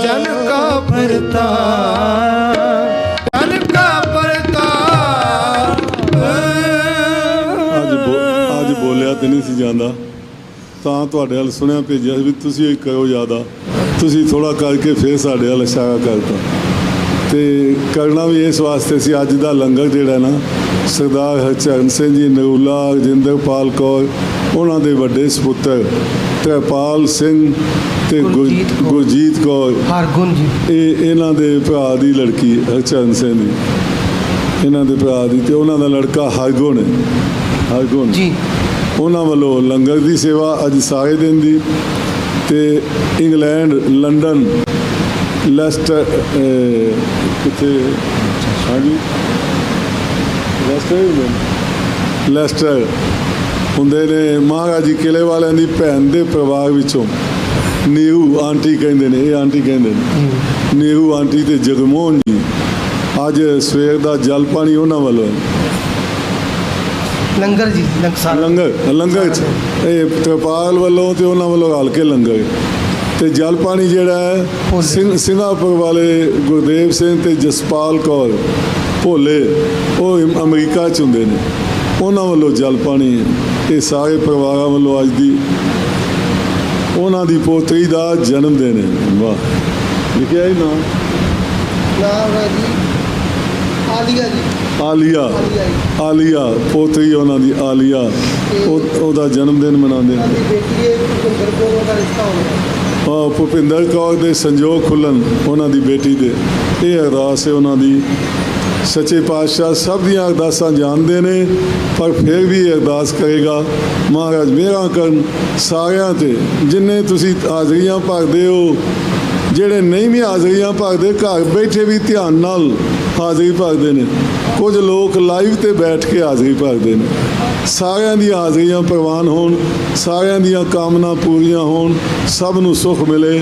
जन का परताप, जन का परताप। ਅੱਜ ਬੋਲਿਆ ਤੇ ਨਹੀਂ ਸੀ ਜਾਂਦਾ, ਤਾਂ ਤੁਹਾਡੇ ਵੱਲ ਸੁਣਿਆ ਭੇਜਿਆ ਵੀ ਤੁਸੀਂ ਇਹ ਕਰੋ ਜ਼ਿਆਦਾ। ਤੁਸੀਂ ਥੋੜ੍ਹਾ ਕਰਕੇ ਫਿਰ ਸਾਡੇ ਵੱਲ ਇਸ਼ਾਰਾ ਕਰਤਾ, ਅਤੇ ਕਰਨਾ ਵੀ ਇਸ ਵਾਸਤੇ ਸੀ। ਅੱਜ ਦਾ ਲੰਗਰ ਜਿਹੜਾ ਨਾ ਸਰਦਾਰ ਹਰਚਰਨ ਸਿੰਘ ਜੀ ਨਰੂਲਾ, ਰਜਿੰਦਰਪਾਲ ਕੌਰ, ਉਹਨਾਂ ਦੇ ਵੱਡੇ ਸਪੁੱਤਰ ਤ੍ਰਿਪਾਲ ਸਿੰਘ ਅਤੇ ਗੁਰਜੀਤ ਕੌਰ, ਹਰਗੁਣ ਜੀ, ਇਹ ਇਹਨਾਂ ਦੇ ਭਰਾ ਦੀ ਲੜਕੀ ਹਰਚਰਨ ਸਿੰਘ ਦੀ, ਇਹਨਾਂ ਦੇ ਭਰਾ ਦੀ, ਅਤੇ ਉਹਨਾਂ ਦਾ ਲੜਕਾ ਹਰਗੁਣ ਹਰਗੁਣ ਜੀ, ਉਹਨਾਂ ਵੱਲੋਂ ਲੰਗਰ ਦੀ ਸੇਵਾ ਅੱਜ ਸਾਰੇ ਦਿਨ ਦੀ। ਅਤੇ ਇੰਗਲੈਂਡ, ਲੰਡਨ, ਲੈਸਟਰ, ਕਿੱਥੇ, ਹਾਂਜੀ ਲੈਸਟਰ ਹੁੰਦੇ ਨੇ ਮਹਾਰਾਜ ਜੀ ਕਿਲੇ ਵਾਲਿਆਂ ਦੀ ਭੈਣ ਦੇ ਪਰਿਵਾਰ ਵਿੱਚੋਂ ਨੀਰੂ ਆਂਟੀ ਕਹਿੰਦੇ ਨੇ, ਇਹ ਆਂਟੀ ਕਹਿੰਦੇ ਨੇ, ਨੀਰੂ ਆਂਟੀ ਅਤੇ ਜਗਮੋਹਨ ਜੀ। ਅੱਜ ਸਵੇਰ ਦਾ ਜਲ ਪਾਣੀ ਉਹਨਾਂ ਵੱਲੋਂ ਲੰਗਰ ਜੀ, ਲੰਗਰ 'ਚ ਇਹ ਤ੍ਰਿਪਾਲ ਵੱਲੋਂ ਅਤੇ ਉਹਨਾਂ ਵੱਲੋਂ ਰਲ ਕੇ ਲੰਗਰ। ਅਤੇ ਜਲ ਪਾਣੀ ਜਿਹੜਾ ਹੈ ਸਿੰਘਾਪੁਰ ਵਾਲੇ ਗੁਰਦੇਵ ਸਿੰਘ ਅਤੇ ਜਸਪਾਲ ਕੌਰ ਭੋਲੇ, ਉਹ ਅਮਰੀਕਾ 'ਚ ਹੁੰਦੇ ਨੇ, ਉਹਨਾਂ ਵੱਲੋਂ ਜਲ ਪਾਣੀ ਹੈ। ਇਹ ਸਾਰੇ ਪਰਿਵਾਰਾਂ ਵੱਲੋਂ ਅੱਜ ਦੀ ਉਹਨਾਂ ਦੀ ਪੋਤਰੀ ਦਾ ਜਨਮ ਦਿਨ ਹੈ। ਵਾਹ, ਲਿਖਿਆ ਹੀ ਨਾਮ ਆਲੀਆ ਪੋਤਰੀ ਉਹਨਾਂ ਦੀ ਆਲੀਆ, ਉਹਦਾ ਜਨਮ ਦਿਨ ਮਨਾਉਂਦੇ ਨੇ। ਭੁਪਿੰਦਰ ਕੌਰ ਦੇ ਸੰਜੋਗ ਖੁੱਲ੍ਹਣ ਉਹਨਾਂ ਦੀ ਬੇਟੀ ਦੇ, ਇਹ ਅਰਦਾਸ ਹੈ ਉਹਨਾਂ ਦੀ। ਸੱਚੇ ਪਾਤਸ਼ਾਹ ਸਭ ਦੀਆਂ ਅਰਦਾਸਾਂ ਜਾਣਦੇ ਨੇ, ਪਰ ਫਿਰ ਵੀ ਅਰਦਾਸ ਕਰੇਗਾ ਮਹਾਰਾਜ ਮਿਹਰਾਂ ਕਰਨ ਸਾਰਿਆਂ 'ਤੇ। ਜਿੰਨੇ ਤੁਸੀਂ ਹਾਜ਼ਰੀਆਂ ਭਰਦੇ ਹੋ, ਜਿਹੜੇ ਨਹੀਂ ਵੀ ਹਾਜ਼ਰੀਆਂ ਭਰਦੇ, ਘਰ ਬੈਠੇ ਵੀ ਧਿਆਨ ਨਾਲ ਹਾਜ਼ਰੀ ਭਰਦੇ ਨੇ, ਕੁਝ ਲੋਕ ਲਾਈਵ 'ਤੇ ਬੈਠ ਕੇ ਹਾਜ਼ਰੀ ਭਰਦੇ ਨੇ। ਸਾਰਿਆਂ ਦੀਆਂ ਹਾਜ਼ਰੀਆਂ ਪ੍ਰਵਾਨ ਹੋਣ, ਸਾਰਿਆਂ ਦੀਆਂ ਕਾਮਨਾ ਪੂਰੀਆਂ ਹੋਣ, ਸਭ ਨੂੰ ਸੁੱਖ ਮਿਲੇ।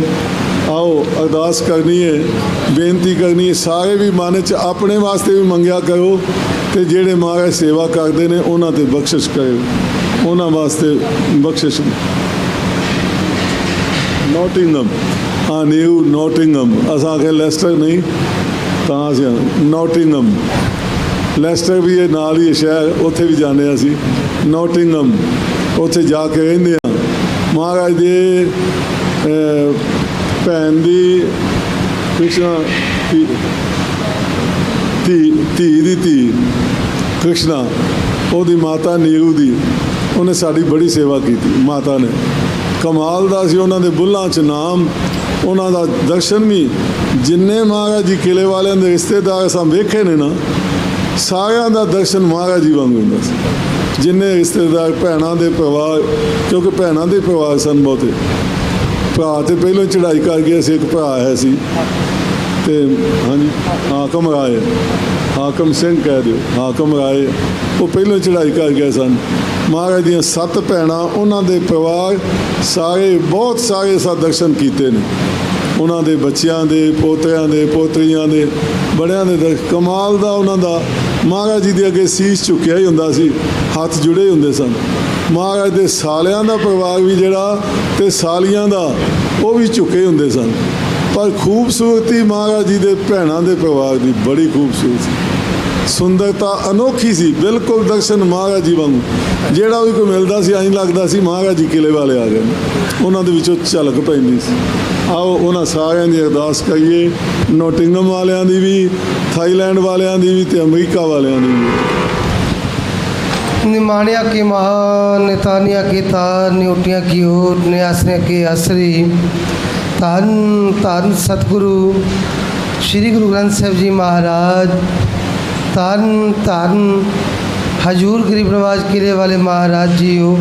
ਆਓ ਅਰਦਾਸ ਕਰਨੀ ਹੈ, ਬੇਨਤੀ ਕਰਨੀ ਹੈ। ਸਾਰੇ ਵੀ ਮਨ 'ਚ ਆਪਣੇ ਵਾਸਤੇ ਵੀ ਮੰਗਿਆ ਕਰੋ, ਅਤੇ ਜਿਹੜੇ ਮਹਾਰਾਜ ਸੇਵਾ ਕਰਦੇ ਨੇ ਉਹਨਾਂ 'ਤੇ ਬਖਸ਼ਿਸ਼ ਕਰਿਓ, ਉਹਨਾਂ ਵਾਸਤੇ ਬਖਸ਼ਿਸ਼। ਨੋਟਿੰਗਮ, ਹਾਂ ਨਿਊ ਨੋਟਿੰਗਮ, ਅसांखे ਲੈਸਟਰ ਨਹੀਂ, ਤਾਂ ਅਸੀਂ ਨੋਟਿੰਗਮ, ਲੈਸਟਰ ਵੀ ਇਹ ਨਾਲ ਹੀ ਸ਼ਹਿਰ, ਉੱਥੇ ਵੀ ਜਾਂਦੇ ਹਾਂ ਅਸੀਂ। ਨੋਟਿੰਗਮ, ਉੱਥੇ ਜਾ ਕੇ ਰਹਿੰਦੇ ਹਾਂ। ਮਹਾਰਾਜ ਦੇ ਭੈਣ ਦੀ ਕ੍ਰਿਸ਼ਨਾ ਧੀ ਦੀ ਧੀ ਕ੍ਰਿਸ਼ਨਾ, ਉਹਦੀ ਮਾਤਾ ਨੀਰੂ ਦੀ, ਉਹਨੇ ਸਾਡੀ ਬੜੀ ਸੇਵਾ ਕੀਤੀ। ਮਾਤਾ ਨੇ ਕਮਾਲ ਦਾ ਸੀ ਉਹਨਾਂ ਦੇ ਬੁੱਲ੍ਹਾਂ 'ਚ ਨਾਮ, ਉਹਨਾਂ ਦਾ ਦਰਸ਼ਨ ਵੀ। ਜਿੰਨੇ ਮਹਾਰਾਜ ਜੀ ਕਿਲੇ ਵਾਲਿਆਂ ਦੇ ਰਿਸ਼ਤੇਦਾਰ ਅਸਾਂ ਵੇਖੇ ਨੇ ਨਾ, ਸਾਰਿਆਂ ਦਾ ਦਰਸ਼ਨ ਮਹਾਰਾਜ ਜੀ ਵਾਂਗੂ ਹੁੰਦਾ ਸੀ। ਜਿੰਨੇ ਰਿਸ਼ਤੇਦਾਰ, ਭੈਣਾਂ ਦੇ ਪਰਿਵਾਰ, ਕਿਉਂਕਿ ਭੈਣਾਂ ਦੇ ਪਰਿਵਾਰ ਸਨ ਬਹੁਤੇ। ਭਰਾ ਤਾਂ ਪਹਿਲਾਂ ਚੜ੍ਹਾਈ ਕਰ ਗਿਆ ਸੀ, ਇੱਕ ਭਰਾ ਹੈ ਸੀ, ਅਤੇ ਹਾਂਜੀ ਹਾਕਮ ਰਾਏ, ਹਾਕਮ ਸਿੰਘ ਕਹਿ ਦਿਓ, ਹਾਕਮ ਰਾਏ, ਉਹ ਪਹਿਲਾਂ ਚੜ੍ਹਾਈ ਕਰ ਗਏ ਸਨ। ਮਹਾਰਾਜ ਦੀਆਂ 7 ਭੈਣਾਂ, ਉਹਨਾਂ ਦੇ ਪਰਿਵਾਰ ਸਾਰੇ, ਬਹੁਤ ਸਾਰੇ ਅਸਾਂ ਦਰਸ਼ਨ ਕੀਤੇ ਨੇ। ਉਹਨਾਂ ਦੇ ਬੱਚਿਆਂ ਦੇ, ਪੋਤਰਿਆਂ ਦੇ, ਪੋਤਰੀਆਂ ਦੇ, ਬੜਿਆਂ ਦੇ ਕਮਾਲ ਦਾ ਉਹਨਾਂ ਦਾ। ਮਹਾਰਾਜ ਜੀ ਦੇ ਅੱਗੇ ਸੀਸ ਝੁਕਿਆ ਹੀ ਹੁੰਦਾ ਸੀ, ਹੱਥ ਜੁੜੇ ਹੁੰਦੇ ਸਨ। ਮਹਾਰਾਜ ਦੇ ਸਾਲਿਆਂ ਦਾ ਪਰਿਵਾਰ ਵੀ ਜਿਹੜਾ, ਅਤੇ ਸਾਲੀਆਂ ਦਾ, ਉਹ ਵੀ ਝੁਕੇ ਹੁੰਦੇ ਸਨ। ਪਰ ਖੂਬਸੂਰਤੀ ਮਹਾਰਾਜ ਜੀ ਦੇ ਭੈਣਾਂ ਦੇ ਪਰਿਵਾਰ ਦੀ ਬੜੀ ਖੂਬਸੂਰਤ ਸੀ, ਸੁੰਦਰਤਾ ਅਨੋਖੀ ਸੀ, ਬਿਲਕੁਲ ਦਰਸ਼ਨ ਮਹਾਰਾਜ ਜੀ ਵਾਂਗੂ। ਜਿਹੜਾ ਵੀ ਕੋਈ ਮਿਲਦਾ ਸੀ, ਐਂ ਲੱਗਦਾ ਸੀ ਮਹਾਰਾਜ ਜੀ ਕਿਲੇ ਵਾਲੇ ਆ ਗਏ ਨੇ, ਉਹਨਾਂ ਦੇ ਵਿੱਚੋਂ ਝਲਕ ਪੈਂਦੀ ਸੀ। ਆਓ ਉਹਨਾਂ ਸਾਰਿਆਂ ਦੀ ਅਰਦਾਸ ਕਰੀਏ, ਨੋਟਿੰਗਮ ਵਾਲਿਆਂ ਦੀ ਵੀ, ਥਾਈਲੈਂਡ ਵਾਲਿਆਂ ਦੀ ਵੀ, ਅਤੇ ਅਮਰੀਕਾ ਵਾਲਿਆਂ ਦੀ ਵੀ। निमाणिया के महान, नितानिया के तार, न्योटिया की ओर, न्यासने के आसरी। धन धन सतगुरु श्री गुरु ग्रंथ साहिब जी महाराज, धन धन हजूर गरीब नवाज किले वाले महाराज जी हो।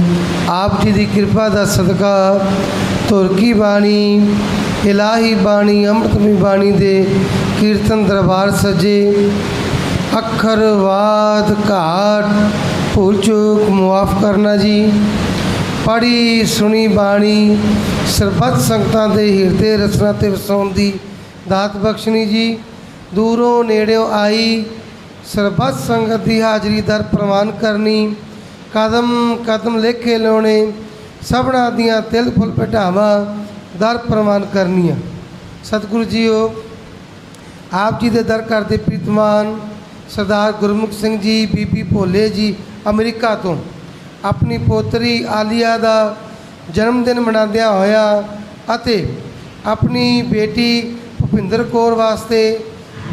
आप जी की कृपा का सदका तुर की बाणी इलाही बाणी अमृतमी बाणी दे कीर्तन दरबार सजे अखर वाद घाट भूल चूक मुआफ़ करना जी। पढ़ी सुनी बाणी सरबत संगतां दे हिरदे रसना ते वसाउण दी दात बख्शनी जी। दूरों नेड़ों आई सरबत संगत की हाजरी दर प्रवान करनी। कदम कदम लेखे लाने सबना दियां तिल फुल पटावा दर प्रवान करनिया। सतगुरु जीओ आप जी दे दर करते प्रीतमान सरदार गुरमुख सिंह जी बीबी भोले जी अमरीका तो अपनी पोतरी आलिया का जन्मदिन मनाद्या होया अते अपनी बेटी भुपिंदर कौर वास्ते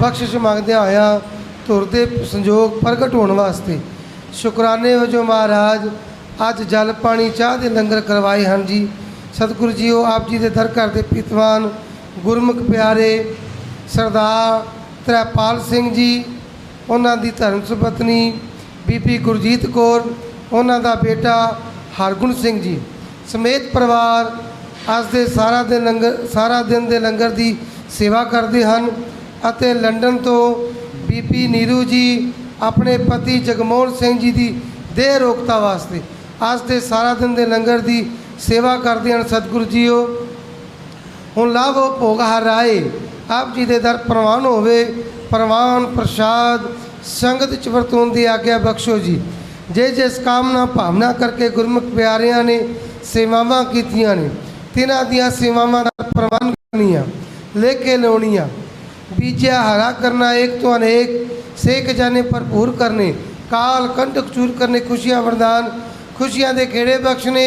बख्शिश मंगद्या होया तुरदे संजोग प्रगट होने वास्ते शुकराने वजों महाराज अज जल पानी चाह के लंगर करवाए हैं जी। सतगुरु जीओ आप जी के दर घर के प्रीतमान गुरमुख प्यारे सरदार त्रिपाल सिंह जी उन्हां दी धर्म सुपत्नी बीबी गुरजीत कौर उन्हां दा बेटा हरगुण सिंह जी समेत परिवार अज दे सारा दिन दे लंगर की सेवा करते हैं अते लंडन तो बीबी नीरू जी अपने पति जगमोहन सिंह जी की देह रोकता वास्ते अज दे सारा दिन दे लंगर की सेवा करते हैं। सतगुरु जीओ हुण लाभो भोग हराए आप जी दे दर प्रवान होवे प्रवान प्रसाद संगत च वरतों की आग्ञा बख्शो जी। जिस कामना भावना करके गुरमुख प्यारियां ने सेवावां कीतियां ने तिन्हां दियां सेवावां दा प्रवान करनियां लेके लाउणियां बीजा हरा करना एक तो अनेक सेक जाने भरपूर करने काल कंटक चूर करने खुशियां वरदान खुशियां दे खेड़े बख्शने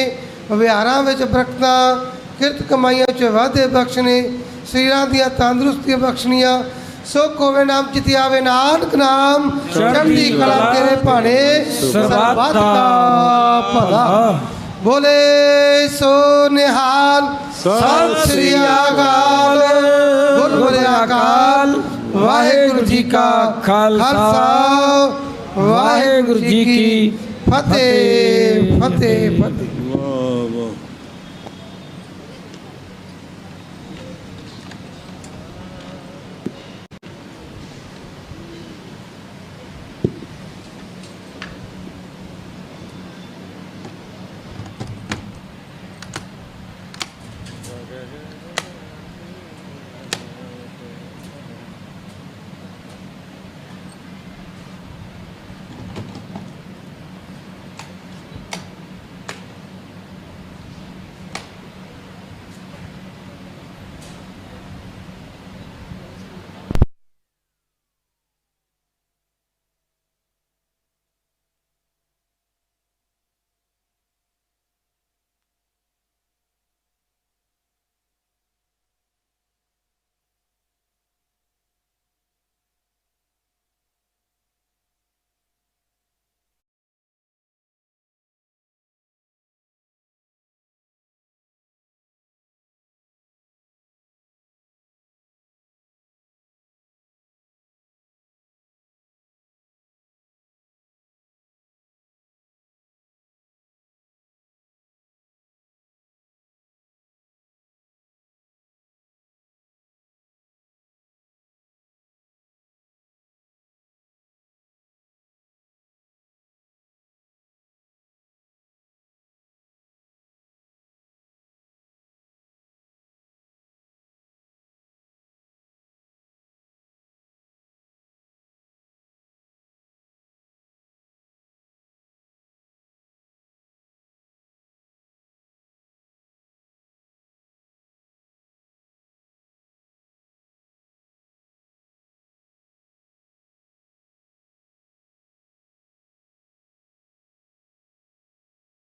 विहारां विच बरकतां किरत कमाइयां च वाधे बख्शने शरीरां दियां तंदुरुस्तियां बख्शनियां सुख होवे नाम चिति आवे नानक नाम चढ़दी कला तेरे भाणे सरबत का भला। बोले सो निहाल सत श्री अकाल गुरु अकाल वाहिगुरु जी का खालसा वाहिगुरु जी की फतेह फतेह फतेह।